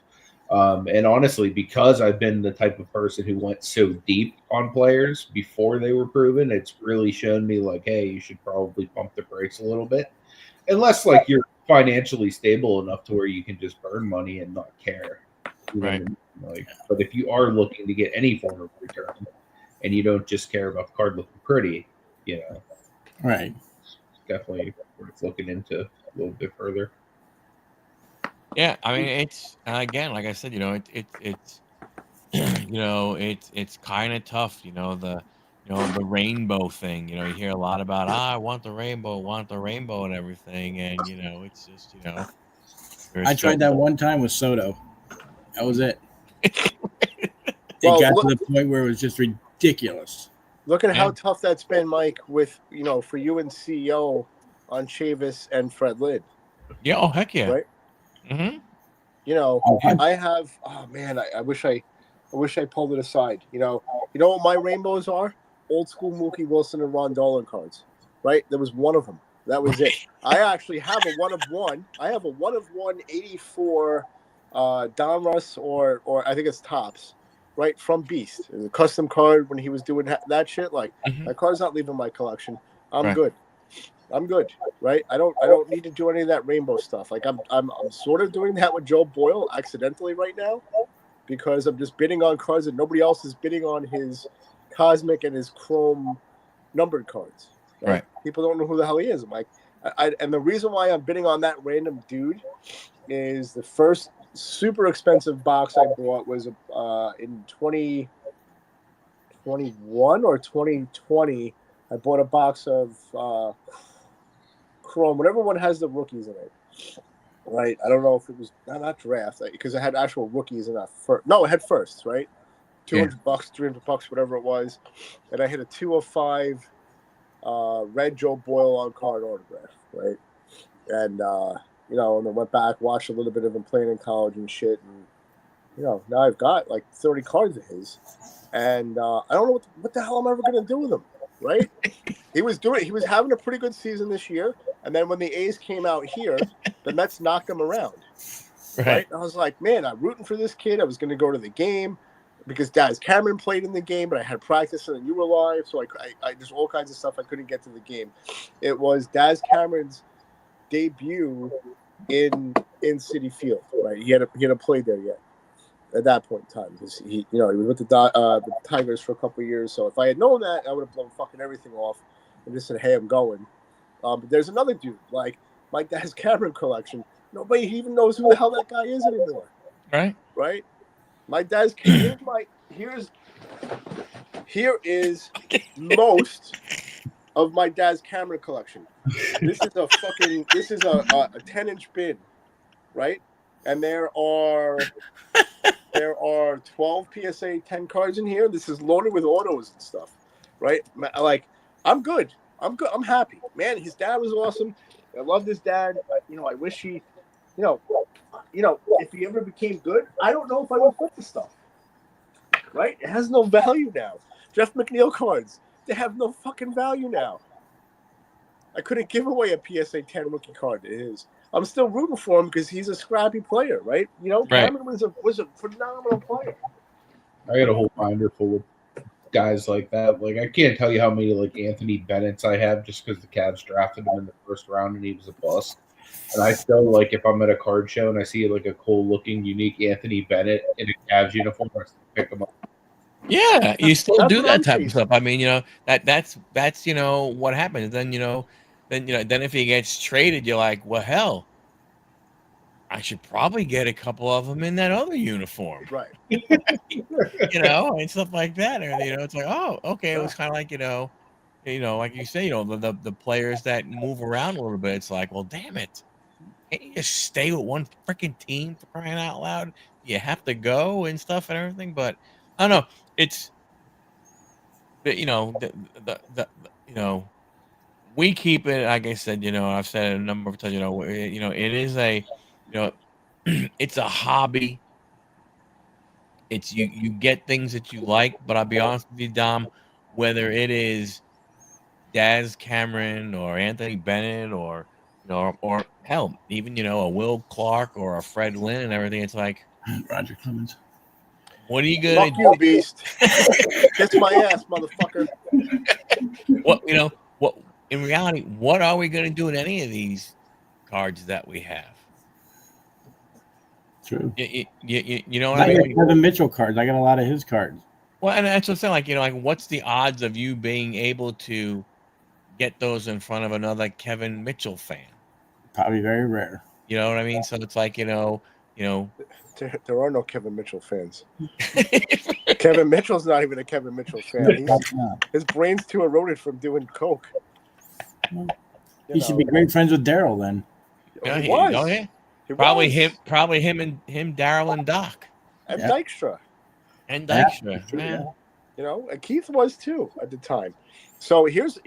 And honestly, because I've been the type of person who went so deep on players before they were proven, it's really shown me like, hey, you should probably pump the brakes a little bit, unless like you're financially stable enough to where you can just burn money and not care. Right. Like, but if you are looking to get any form of return, and you don't just care about the card looking pretty, Right. it's definitely worth looking into a little bit further. Yeah, I mean, it's again, like I said, it's it's kind of tough, the rainbow thing. You hear a lot about, I want the rainbow and everything, and it's just, I tried that one time with Soto. That was it. Well, It got to the point where it was just ridiculous. Look at how tough that's been, Mike, with, for you and CEO on Chavis and Fred Lid. Yeah. Oh, heck yeah. Right. Mm-hmm. I have. Oh man, I wish I pulled it aside. You know what my rainbows are? Old school Mookie Wilson and Ron Dolan cards. Right. There was one of them. That was it. I actually have a 1 of 1. I have a 1 of 1 84 Donruss or I think it's Topps. Right, from Beast. It was a custom card when he was doing that shit. Like, that card's not leaving my collection. I'm good. I'm good, right? I don't need to do any of that rainbow stuff. Like, I'm sort of doing that with Joe Boyle accidentally right now, because I'm just bidding on cards that nobody else is bidding on his Cosmic and his Chrome numbered cards. Right? People don't know who the hell he is. I'm like, and the reason why I'm bidding on that random dude is the first super expensive box I bought was in 20 2021 or 2020, I bought a box of Chrome, whatever one has the rookies in it. Right? I don't know if it was not draft because it had actual rookies in that first. No, it had firsts, right? $200, $300, whatever it was, and I hit a 205 red Joe Boyle on card autograph, right? And and then went back, watched a little bit of him playing in college and shit, and now I've got like 30 cards of his, and I don't know what the hell I'm ever gonna do with him, right? He was having a pretty good season this year, and then when the A's came out here, the Mets knocked him around, right? And I was like, man, I'm rooting for this kid. I was gonna go to the game because Daz Cameron played in the game, but I had practice and you were live, so I just all kinds of stuff. I couldn't get to the game. It was Daz Cameron's debut in Citi Field, right? He hadn't played there yet at that point in time because he was with the Tigers for a couple of years. So if I had known that, I would have blown fucking everything off and just said, "Hey, I'm going." But there's another dude like my Daz Cameron collection. Nobody even knows who the hell that guy is anymore. Right. My dad's here is most of my dad's camera collection. This is a 10-inch bin, right? And there are 12 PSA 10 cards in here. This is loaded with autos and stuff, right? Like, I'm good. I'm happy, man. His dad was awesome. I loved his dad. I wish he, if he ever became good, I don't know if I would put the stuff. Right? It has no value now. Jeff McNeil cards, they have no fucking value now. I couldn't give away a PSA 10 rookie card to his. I'm still rooting for him because he's a scrappy player, right? Cameron was a phenomenal player. I got a whole binder full of guys like that. Like, I can't tell you how many like Anthony Bennett's I have just because the Cavs drafted him in the first round and he was a bust. And I still, like, if I'm at a card show and I see like a cool looking, unique Anthony Bennett in a Cavs uniform, I still pick him up. Yeah, you still That's do what that I'm type of chasing. stuff. I mean, that's what happens. Then if he gets traded, you're like, well, hell, I should probably get a couple of them in that other uniform, Right. and stuff like that. And it's like, oh, okay, it was kind of like like you say, the players that move around a little bit. It's like, well, damn it, can't you just stay with one freaking team for crying out loud? You have to go and stuff and everything, but I don't know. It's we keep it. Like I said, I've said it a number of times. It is a, it's a hobby. It's you get things that you like, but I'll be honest with you, Dom, whether it is Daz Cameron or Anthony Bennett or or hell, even a Will Clark or a Fred Lynn and everything, it's like Roger Clemens. What are you gonna Fuck you, beast. Kiss my ass, motherfucker. What in reality, what are we gonna do with any of these cards that we have? True. You know what I I got mean? Kevin Mitchell cards. I got a lot of his cards. Well, and that's what I'm saying. Like, what's the odds of you being able to get those in front of another Kevin Mitchell fan? Probably very rare. You know what I mean? So it's like, There are no Kevin Mitchell fans. Kevin Mitchell's not even a Kevin Mitchell fan. His brain's too eroded from doing coke. He should be great friends with Daryl then. Yeah, He was. Oh, yeah. He Probably was. him, Daryl and Doc. And Dykstra. And Dykstra. Yeah. And Keith was too at the time. So here's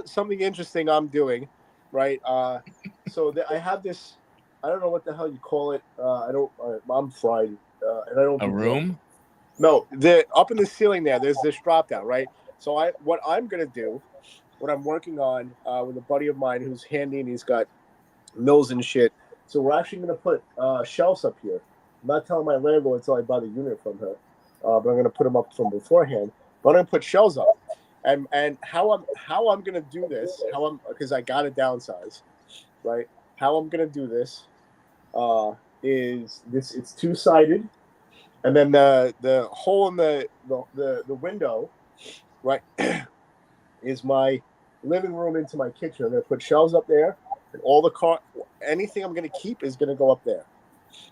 something interesting I'm doing, right? So I have this. I don't know what the hell you call it. I'm fried, and I don't. A room? No, up in the ceiling there's this drop down, right? So what I'm gonna do, what I'm working on with a buddy of mine who's handy and he's got mills and shit. So we're actually gonna put shelves up here. I'm not telling my landlord until I buy the unit from her, but I'm gonna put them up from beforehand. But I'm gonna put shelves up, and how I'm gonna do this? Because I gotta downsize, right? How I'm gonna do this is this. It's two-sided, and then the hole in the window, right, is my living room into my kitchen. I'm gonna put shelves up there, and all anything I'm gonna keep is gonna go up there,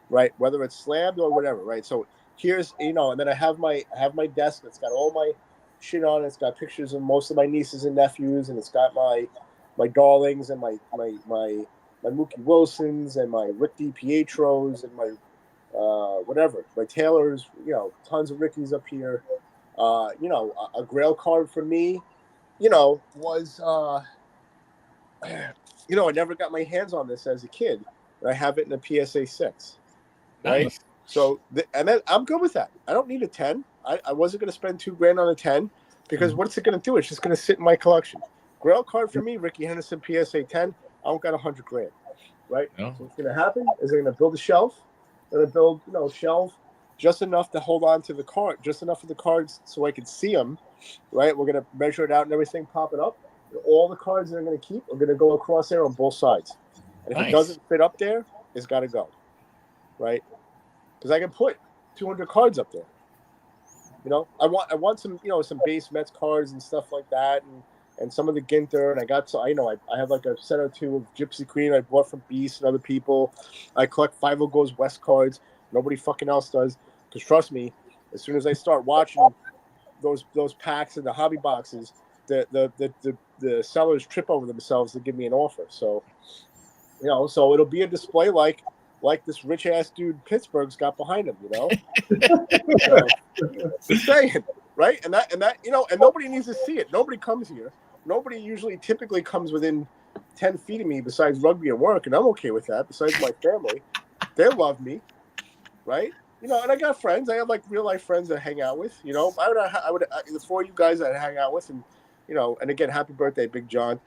right? Whether it's slammed or whatever, right? So here's and then I have my desk that's got all my shit on it. It's got pictures of most of my nieces and nephews, and it's got my darlings and my Mookie Wilsons and my Rick DiPietros and my whatever, my Taylors. You know, tons of Rickies up here. You know, a Grail card for me, you know, was you know, I never got my hands on this as a kid, and I have it in a PSA 6, right? Nice. So, and then I'm good with that. I don't need a 10. I wasn't going to spend $2,000 on a 10 because what's it going to do? It's just going to sit in my collection. Grail card for me, Ricky Henderson PSA 10. I don't got $100,000, right? No. So what's going to happen is they're going to build a shelf. They're going to build, you know, a shelf just enough to hold on to the card, just enough of the cards so I can see them, right? We're going to measure it out and everything, pop it up. All the cards that I'm going to keep are going to go across there on both sides. And if Nice. it doesn't fit up there, it's got to go, right? Because I can put 200 cards up there. You know, I want some, you know, some base Mets cards and stuff like that, and some of the Ginter. And I got, so I know I have like a set or two of Gypsy Queen I bought from Beast and other people. I collect 5 Goes West cards. Nobody fucking else does. Because trust me, as soon as I start watching those packs in the hobby boxes, the sellers trip over themselves to give me an offer. So, you know, so it'll be a display like this rich ass dude Pittsburgh's got behind him, you know. So, just saying, right? And that you know, and nobody needs to see it. Nobody comes here. Nobody usually typically comes within 10 feet of me besides rugby and work, and I'm okay with that. Besides my family, they love me, right? You know, and I got friends. I have like real life friends that I hang out with. You know, I would the 4 of you guys that I hang out with, and you know, and again, happy birthday, Big John.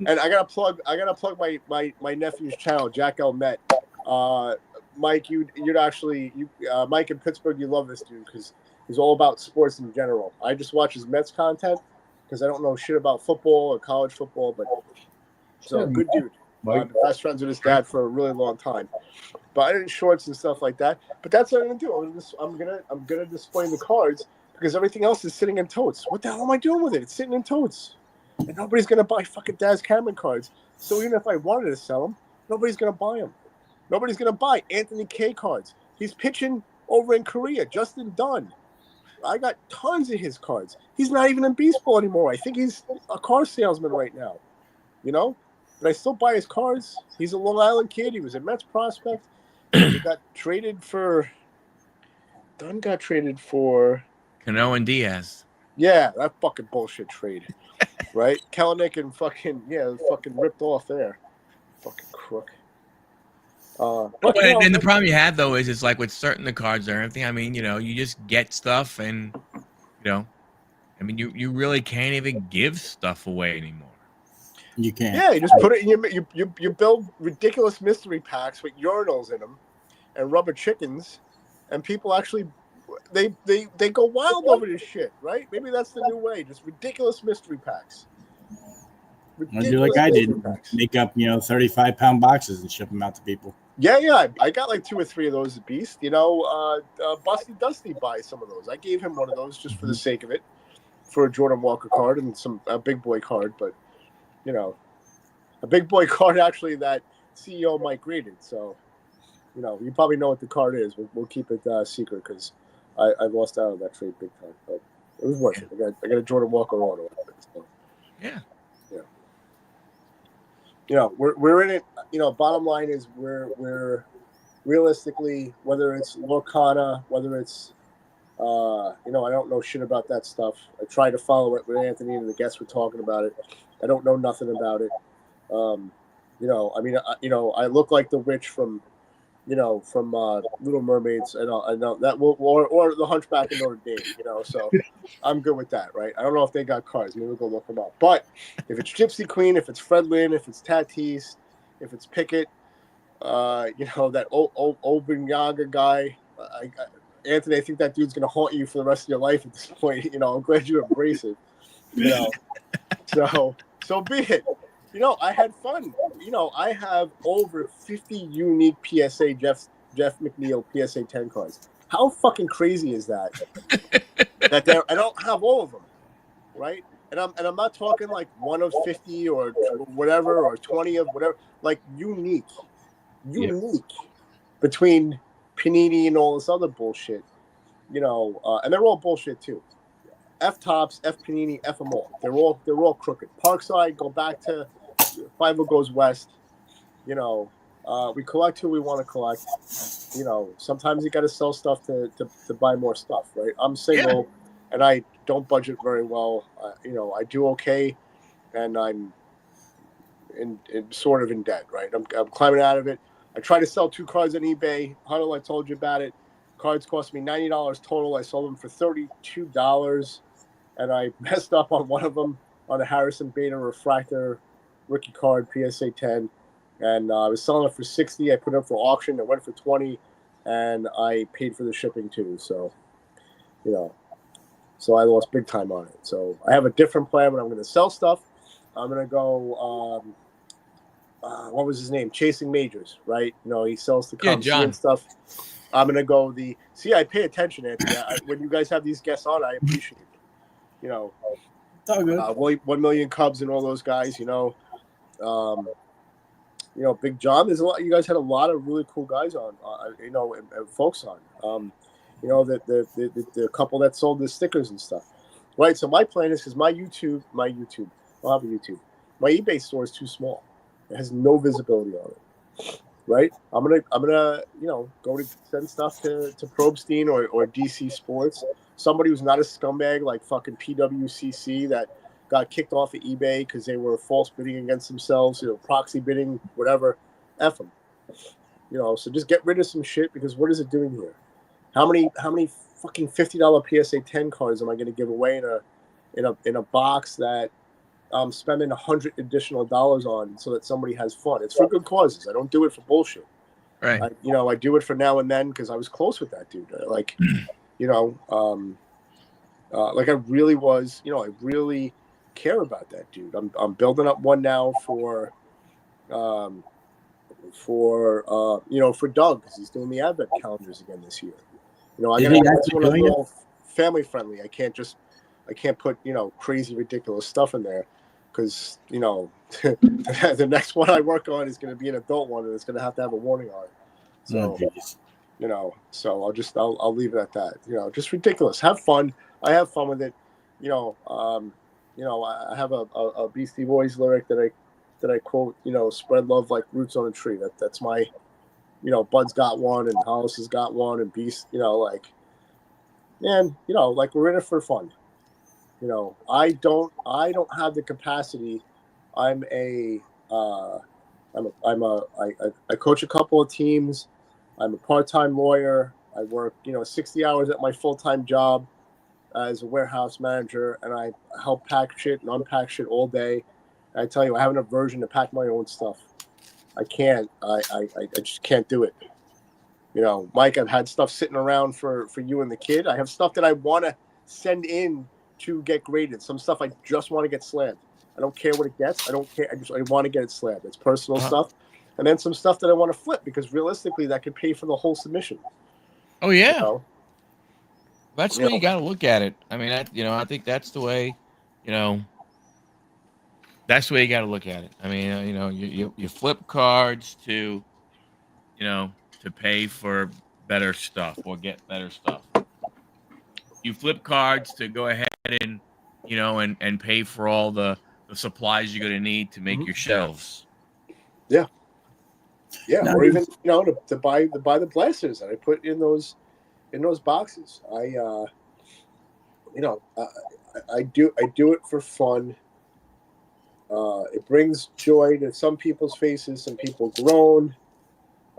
And I gotta plug my nephew's channel, Jack L. Met. Mike, you'd actually Mike in Pittsburgh, you love this dude because he's all about sports in general. I just watch his Mets content because I don't know shit about football or college football, but so good dude. I've been best friends with his dad for a really long time. But I did shorts and stuff like that. But that's what I'm gonna do. I'm gonna display the cards because everything else is sitting in totes. What the hell am I doing with it? It's sitting in totes. And nobody's going to buy fucking Daz Cameron cards. So even if I wanted to sell them, nobody's going to buy them. Nobody's going to buy Anthony K cards. He's pitching over in Korea. Justin Dunn. I got tons of his cards. He's not even in baseball anymore. I think he's a car salesman right now. You know? But I still buy his cards. He's a Long Island kid. He was a Mets prospect. He got traded for... Dunn got traded for... Cano and Diaz. Yeah, that fucking bullshit trade. Right? Kalanick and fucking ripped off there. Fucking crook. And the problem you have though is it's like with certain the cards or everything. I mean, you know, you just get stuff, and you know, I mean, you really can't even give stuff away anymore. You can't. Yeah, you just put it in you build ridiculous mystery packs with urinals in them and rubber chickens, and people actually they go wild over this shit, right? Maybe that's the new way. Just ridiculous mystery packs. I do like I did. Make up, 35-pound boxes and ship them out to people. Yeah. I got like 2 or 3 of those at Beast. You know, Busty Dusty buys some of those. I gave him one of those just for the sake of it, for a Jordan Walker card and a big boy card. But, you know, a big boy card actually that CEO Mike graded. So, you know, you probably know what the card is. We'll keep it secret because I lost out on that trade big time. But it was worth it. I got a Jordan Walker auto. So. Yeah. You know, we're in it. You know, bottom line is we're realistically, whether it's Lorcana, whether it's I don't know shit about that stuff. I try to follow it with Anthony and the guests were talking about it. I don't know nothing about it. I look like the witch from Little Mermaids, and I know that or the Hunchback of Notre Dame. You know, so I'm good with that, right? I don't know if they got cards. Maybe we'll go look them up. But if it's Gypsy Queen, if it's Fred Lynn, if it's Tatis, if it's Pickett, that old Yaga guy, Anthony, I think that dude's gonna haunt you for the rest of your life at this point. You know, I'm glad you embrace it. You know, so be it. You know, I had fun. You know, I have over 50 unique PSA Jeff McNeil PSA 10 cards. How fucking crazy is that? I don't have all of them, right? And I'm not talking like 1 of 50 or whatever or 20 of whatever. Like unique between Panini and all this other bullshit. You know, and they're all bullshit too. F Tops, F Panini, F them all. They're all crooked. Parkside, go back to Five goes west. You know, we collect who we want to collect. You know, sometimes you got to sell stuff to buy more stuff, right? I'm single, and I don't budget very well. You know, I do okay, and I'm in sort of in debt, right? I'm climbing out of it. I tried to sell 2 cards on eBay. Huddle, I told you about it. Cards cost me $90 total. I sold them for $32, and I messed up on one of them on a Harrison Beta Refractor rookie card, PSA 10. And I was selling it for $60. I put it up for auction. It went for $20, and I paid for the shipping too. So, you know, so I lost big time on it. So I have a different plan when I'm going to sell stuff. I'm going to go, what was his name? Chasing Majors, right? You know, he sells the ComC John. and stuff. I'm going to go I pay attention, Anthony. When you guys have these guests on, I appreciate it. You know, It's all good. 1 Million Cubs and all those guys, you know. You know, Big John, there's a lot. You guys had a lot of really cool guys on, you know, and folks on. You know, the couple that sold the stickers and stuff, right? So my plan is because my YouTube, I'll have a YouTube. My eBay store is too small; it has no visibility on it, right? I'm gonna you know go to send stuff to Probstein or DC Sports, somebody who's not a scumbag like fucking PWCC that got kicked off of eBay because they were false bidding against themselves, you know, proxy bidding, whatever. F them. You know, so just get rid of some shit because what is it doing here? How many fucking $50 PSA 10 cards am I going to give away in a box that I'm spending $100 additional on so that somebody has fun? It's for good causes. I don't do it for bullshit. Right. I do it for now and then because I was close with that dude. Like, you know, like I really was. You know, I really care about that dude. I'm building up one now for you know, for Doug because he's doing the advent calendars again this year. You know, I got to one all family friendly. I can't put, you know, crazy ridiculous stuff in there because, you know, the next one I work on is going to be an adult one and it's going to have a warning on it. So, you know, so I'll leave it at that. You know, just ridiculous. Have fun. I have fun with it. You know, I have a Beastie Boys lyric that I quote. You know, spread love like roots on a tree. That's my, you know, Bud's got one and Hollis has got one and Beast. You know, like, man, you know, like we're in it for fun. You know, I don't have the capacity. I coach a couple of teams. I'm a part-time lawyer. I work, you know, 60 hours at my full-time job as a warehouse manager, and I help pack shit and unpack shit all day. And I tell you, I have an aversion to pack my own stuff. I can't. I just can't do it. You know, Mike, I've had stuff sitting around for you and the kid. I have stuff that I want to send in to get graded. Some stuff I just want to get slammed. I don't care what it gets. I don't care. I want to get it slammed. It's personal stuff. And then some stuff that I want to flip because realistically that could pay for the whole submission. Oh yeah. You know? That's the way you got to look at it. I mean, I think that's the way, you know, that's the way you got to look at it. I mean, you know, you flip cards to, you know, to pay for better stuff or get better stuff. You flip cards to go ahead and, you know, and pay for all the supplies you're going to need to make your shelves. Yeah. Yeah. Or even, you know, to buy the blasters that I put in those boxes. You know, I do it for fun. It brings joy to some people's faces. Some people groan.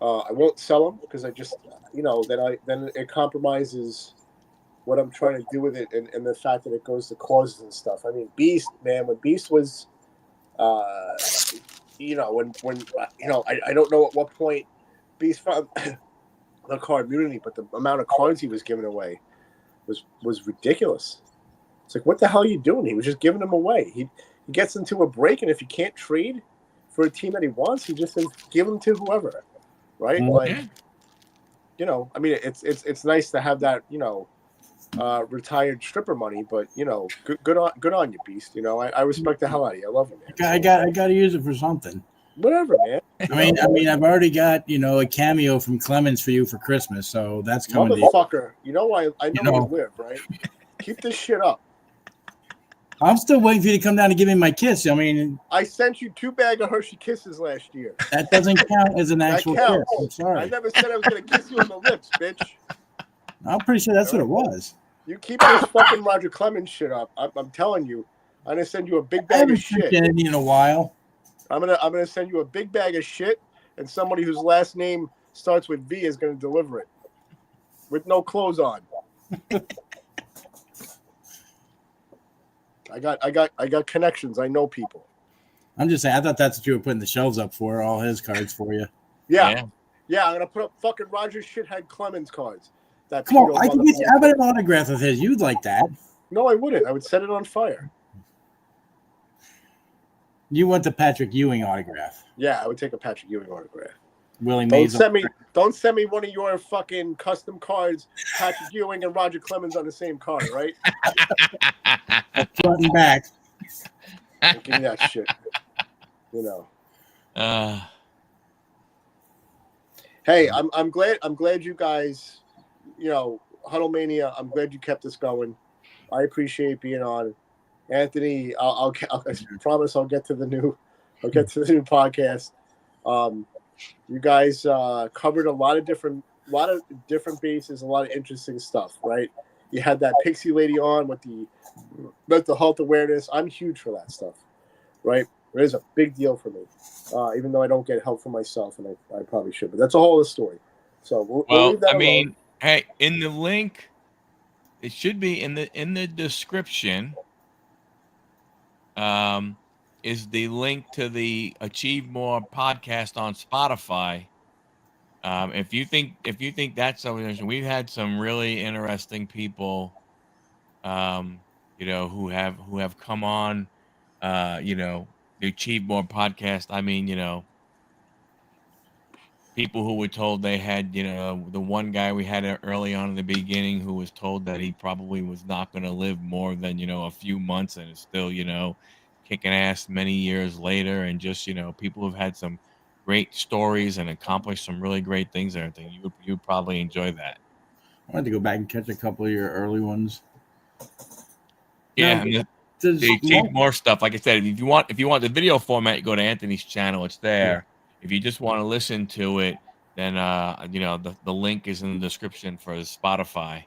I won't sell them because I just, you know, then it compromises what I'm trying to do with it and the fact that it goes to causes and stuff. I mean, Beast, man, when Beast was, you know, when you know, I don't know at what point Beast found the card immunity, but the amount of cards he was giving away was ridiculous. It's like, what the hell are you doing? He was just giving them away. He gets into a break, and if he can't trade for a team that he wants, he just says, give them to whoever, right? Like, you know, I mean, it's nice to have that, you know, retired stripper money, but you know, good on you, Beast. You know, I respect the hell out of you. I love you, man. I got to use it for something. Whatever, man. I mean, I've already got, you know, a cameo from Clemens for you for Christmas, so that's coming. Motherfucker, you know I know you live, right? Keep this shit up. I'm still waiting for you to come down and give me my kiss. I mean, I sent you 2 bags of Hershey Kisses last year. that doesn't count as an That actual kiss. counts. I'm I sorry. never said I was going to kiss you on the lips, bitch. I'm pretty sure that's what it was. You keep this fucking Roger Clemens shit up. I'm telling you. I'm going to send you a big I bag haven't of shit. sent you in a while. I'm gonna send you a big bag of shit, and somebody whose last name starts with V is going to deliver it with no clothes on. I got connections. I know people. I'm just saying. I thought that's what you were putting the shelves up for. All his cards for you. Yeah. I'm gonna put up fucking Roger shithead Clemens cards. That Come on, I can get you. How about an autograph of his? You'd like that? No, I wouldn't. I would set it on fire. You want the Patrick Ewing autograph? Yeah, I would take a Patrick Ewing autograph. Willie Mays. Don't send me one of your fucking custom cards, Patrick Ewing and Roger Clemens on the same card, right? Front and back. Don't give me that shit. You know. Hey, I'm glad you guys, you know, Huddle Mania. I'm glad you kept this going. I appreciate being on. Anthony, I promise I'll get to the new podcast. You guys covered a lot of different bases, a lot of interesting stuff, right? You had that Pixie lady on with the mental health awareness. I'm huge for that stuff, right? It is a big deal for me, even though I don't get help for myself, and I probably should. But that's a whole other story. So we'll leave that alone. Hey, in the link, it should be in the description. Is the link to the Achieve More podcast on Spotify. If you think that's something, we've had some really interesting people, who have come on, the Achieve More podcast. I mean, people who were told they had, the one guy we had early on in the beginning who was told that he probably was not going to live more than, a few months, and is still, kicking ass many years later. And just, people who've had some great stories and accomplished some really great things and everything. You'd probably enjoy that. I wanted to go back and catch a couple of your early ones. Yeah. Now, they achieve more stuff. Like I said, if you want the video format, you go to Anthony's channel. It's there. Yeah. If you just want to listen to it, then the link is in the description for Spotify.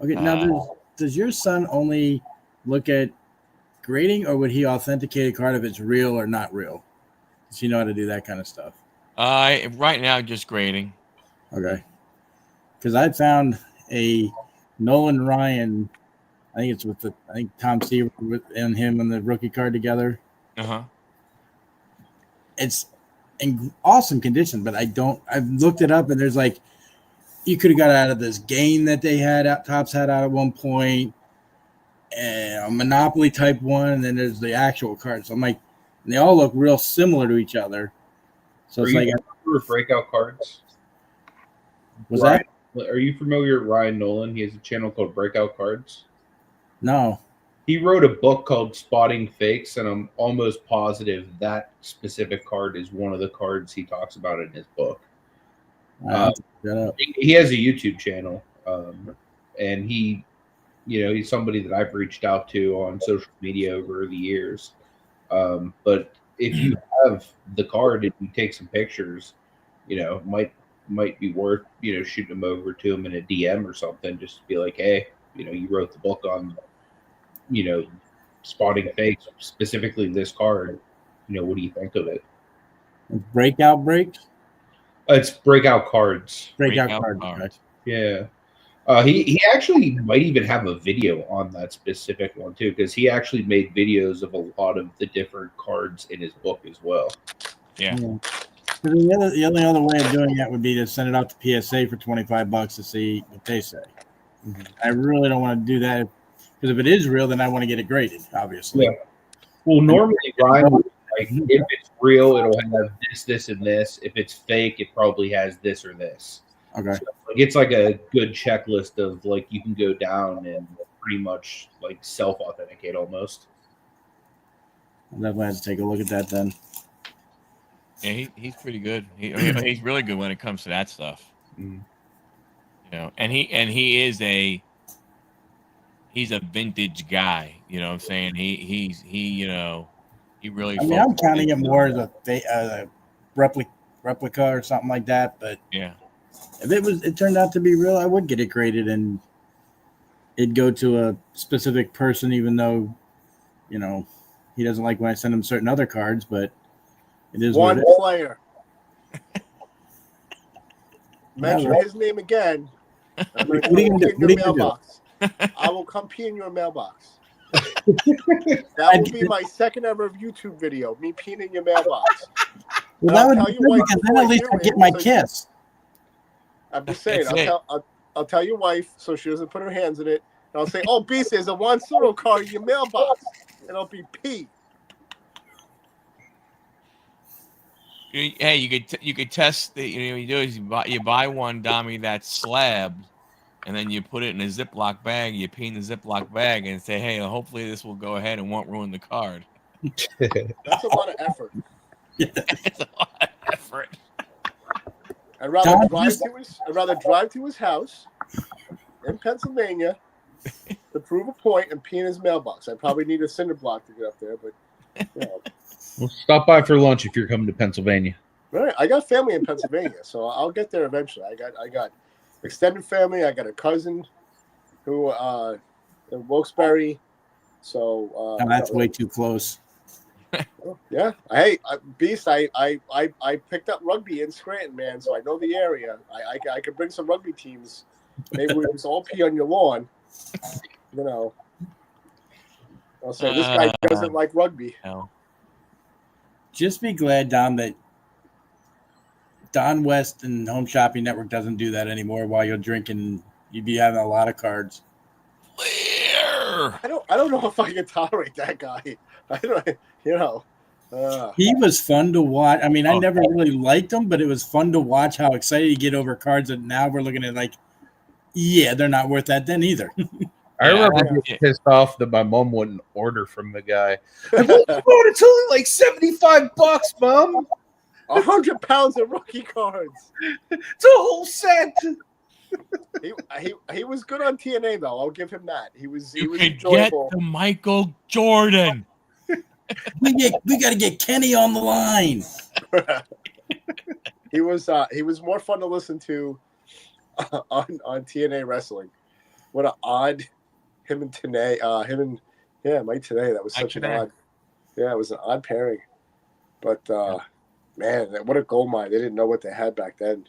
Okay. Now, does your son only look at grading, or would he authenticate a card if it's real or not real? Does he know how to do that kind of stuff? Right now, just grading. Okay. Because I found a Nolan Ryan. I think it's with Tom Seaver and him and the rookie card together. It's in awesome condition, but I've looked it up, and there's like, you could have got out of this game that they had Topps had out at one point, and a Monopoly type one, and then there's the actual cards. So I'm like, and they all look real similar to each other. So it's like breakout cards. That? Are you familiar with Ryan Nolan? He has a channel called Breakout Cards. No. He wrote a book called Spotting Fakes, and I'm almost positive that specific card is one of the cards he talks about in his book. He has a YouTube channel, and he's somebody that I've reached out to on social media over the years. But if you have the card and you take some pictures, it might be worth shooting them over to him in a DM or something, just to be like, hey, you wrote the book on spotting fakes, specifically this card. What do you think of it? Breakout breaks? It's breakout cards. Breakout cards. Yeah. He actually might even have a video on that specific one too, because he actually made videos of a lot of the different cards in his book as well. Yeah. The only other way of doing that would be to send it out to PSA for $25 to see what they say. Mm-hmm. I really don't want to do that, because if it is real, then I want to get it graded, obviously. Yeah. Well, normally, Ryan, like, if it's real, it'll have this, and this. If it's fake, it probably has this or this. Okay. So, it's like a good checklist of, like, you can go down and pretty much, like, self-authenticate almost. I'll definitely have to take a look at that then. Yeah, he's pretty good. He's really good when it comes to that stuff. Mm. And he is he's a vintage guy. You know what I'm saying? He he really. I mean, I'm counting it focuses- more as a replica or something like that. But Yeah. if it turned out to be real, I would get it graded and it'd go to a specific person, even though, he doesn't like when I send him certain other cards, but it is One what it is. player. Mention his name again. I'm going to What are you come gonna pee in do? What your are you gonna do? mailbox. I will come pee in your mailbox. That will be my second ever YouTube video, me peeing in your mailbox. Well, that would be good because then at least I get my kiss. I'm just saying, That's it. I'll tell your wife so she doesn't put her hands in it. And I'll say, oh, Beast, there's a Juan Soto card in your mailbox. And it'll be pee. Hey, you could test the. You know, what you do is you buy one dummy that's slabbed, and then you put it in a Ziploc bag. You pee in the Ziploc bag and say, "Hey, hopefully this will go ahead and won't ruin the card." That's a lot of effort. It's a lot of effort. I'd rather drive to his house in Pennsylvania to prove a point and pee in his mailbox. I probably need a cinder block to get up there, but Well, stop by for lunch if you're coming to Pennsylvania. Right. I got family in Pennsylvania, so I'll get there eventually. I got extended family. I got a cousin who in Wilkes-Barre. So That's way too close. yeah. Hey, Beast, I picked up rugby in Scranton, man, so I know the area. I could bring some rugby teams. Maybe we just all pee on your lawn. I'll say this guy doesn't like rugby. No. Just be glad, Don, that Don West and Home Shopping Network doesn't do that anymore. While you're drinking, you'd be having a lot of cards. Clear. I don't know if I can tolerate that guy. I don't. He was fun to watch. I mean, I never really liked him, but it was fun to watch how excited you get over cards that now we're looking at like, yeah, they're not worth that then either. I remember getting pissed off that my mom wouldn't order from the guy. I'm like, come on, it's only like $75, Mom. 100 pounds of rookie cards. It's a whole set. He was good on TNA though. I'll give him that. He was You could enjoyable. get the Michael Jordan. we got to get Kenny on the line. He was more fun to listen to on TNA wrestling. What an odd Mike Tenay. That was such an odd. Yeah, it was an odd pairing. But man, what a gold mine. They didn't know what they had back then.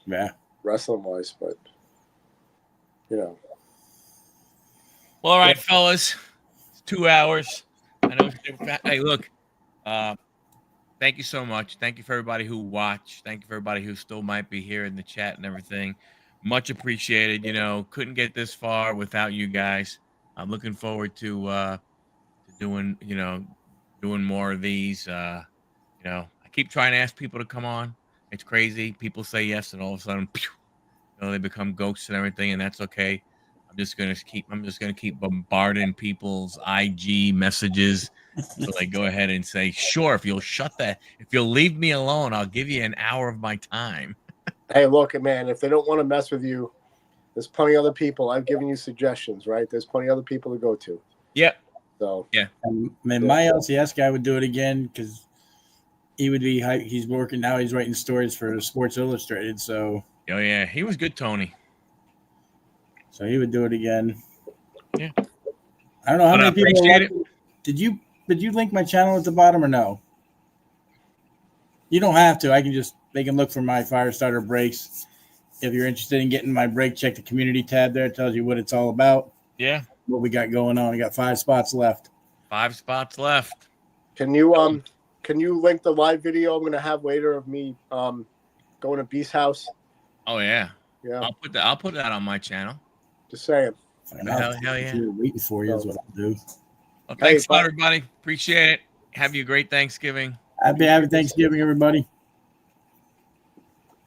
Yeah. Wrestling wise, but Well, all right, fellas. It's 2 hours. I know. Hey, look. Thank you so much. Thank you for everybody who watched. Thank you for everybody who still might be here in the chat and everything. Much appreciated. Couldn't get this far without you guys. I'm looking forward to doing more of these. I keep trying to ask people to come on. It's crazy. People say yes, and all of a sudden, they become ghosts and everything, and that's okay. I'm just gonna keep bombarding people's IG messages so they go ahead and say, sure, if you'll leave me alone, I'll give you an hour of my time. hey, look, man, if they don't want to mess with you, there's plenty of other people. I've given you suggestions, right? There's plenty of other people to go to. Yep. So yeah. My LCS guy would do it again because he would be. He's working now. He's writing stories for Sports Illustrated. So. Oh yeah, he was good, Tony. So he would do it again. Yeah. I don't know how many people. Appreciate it. Did you link my channel at the bottom or no? You don't have to. They can look for my Firestarter breaks. If you're interested in getting my break, check the community tab there. It tells you what it's all about. Yeah. What we got going on. We got 5 spots left. 5 spots left. Can you link the live video I'm gonna have later of me going to Beast's house? Oh yeah. Yeah. I'll put that on my channel. Just saying. Hell yeah. Waiting for you is what I'll do. Well, thanks, everybody. Appreciate it. Have you a great Thanksgiving. Happy Thanksgiving, everybody.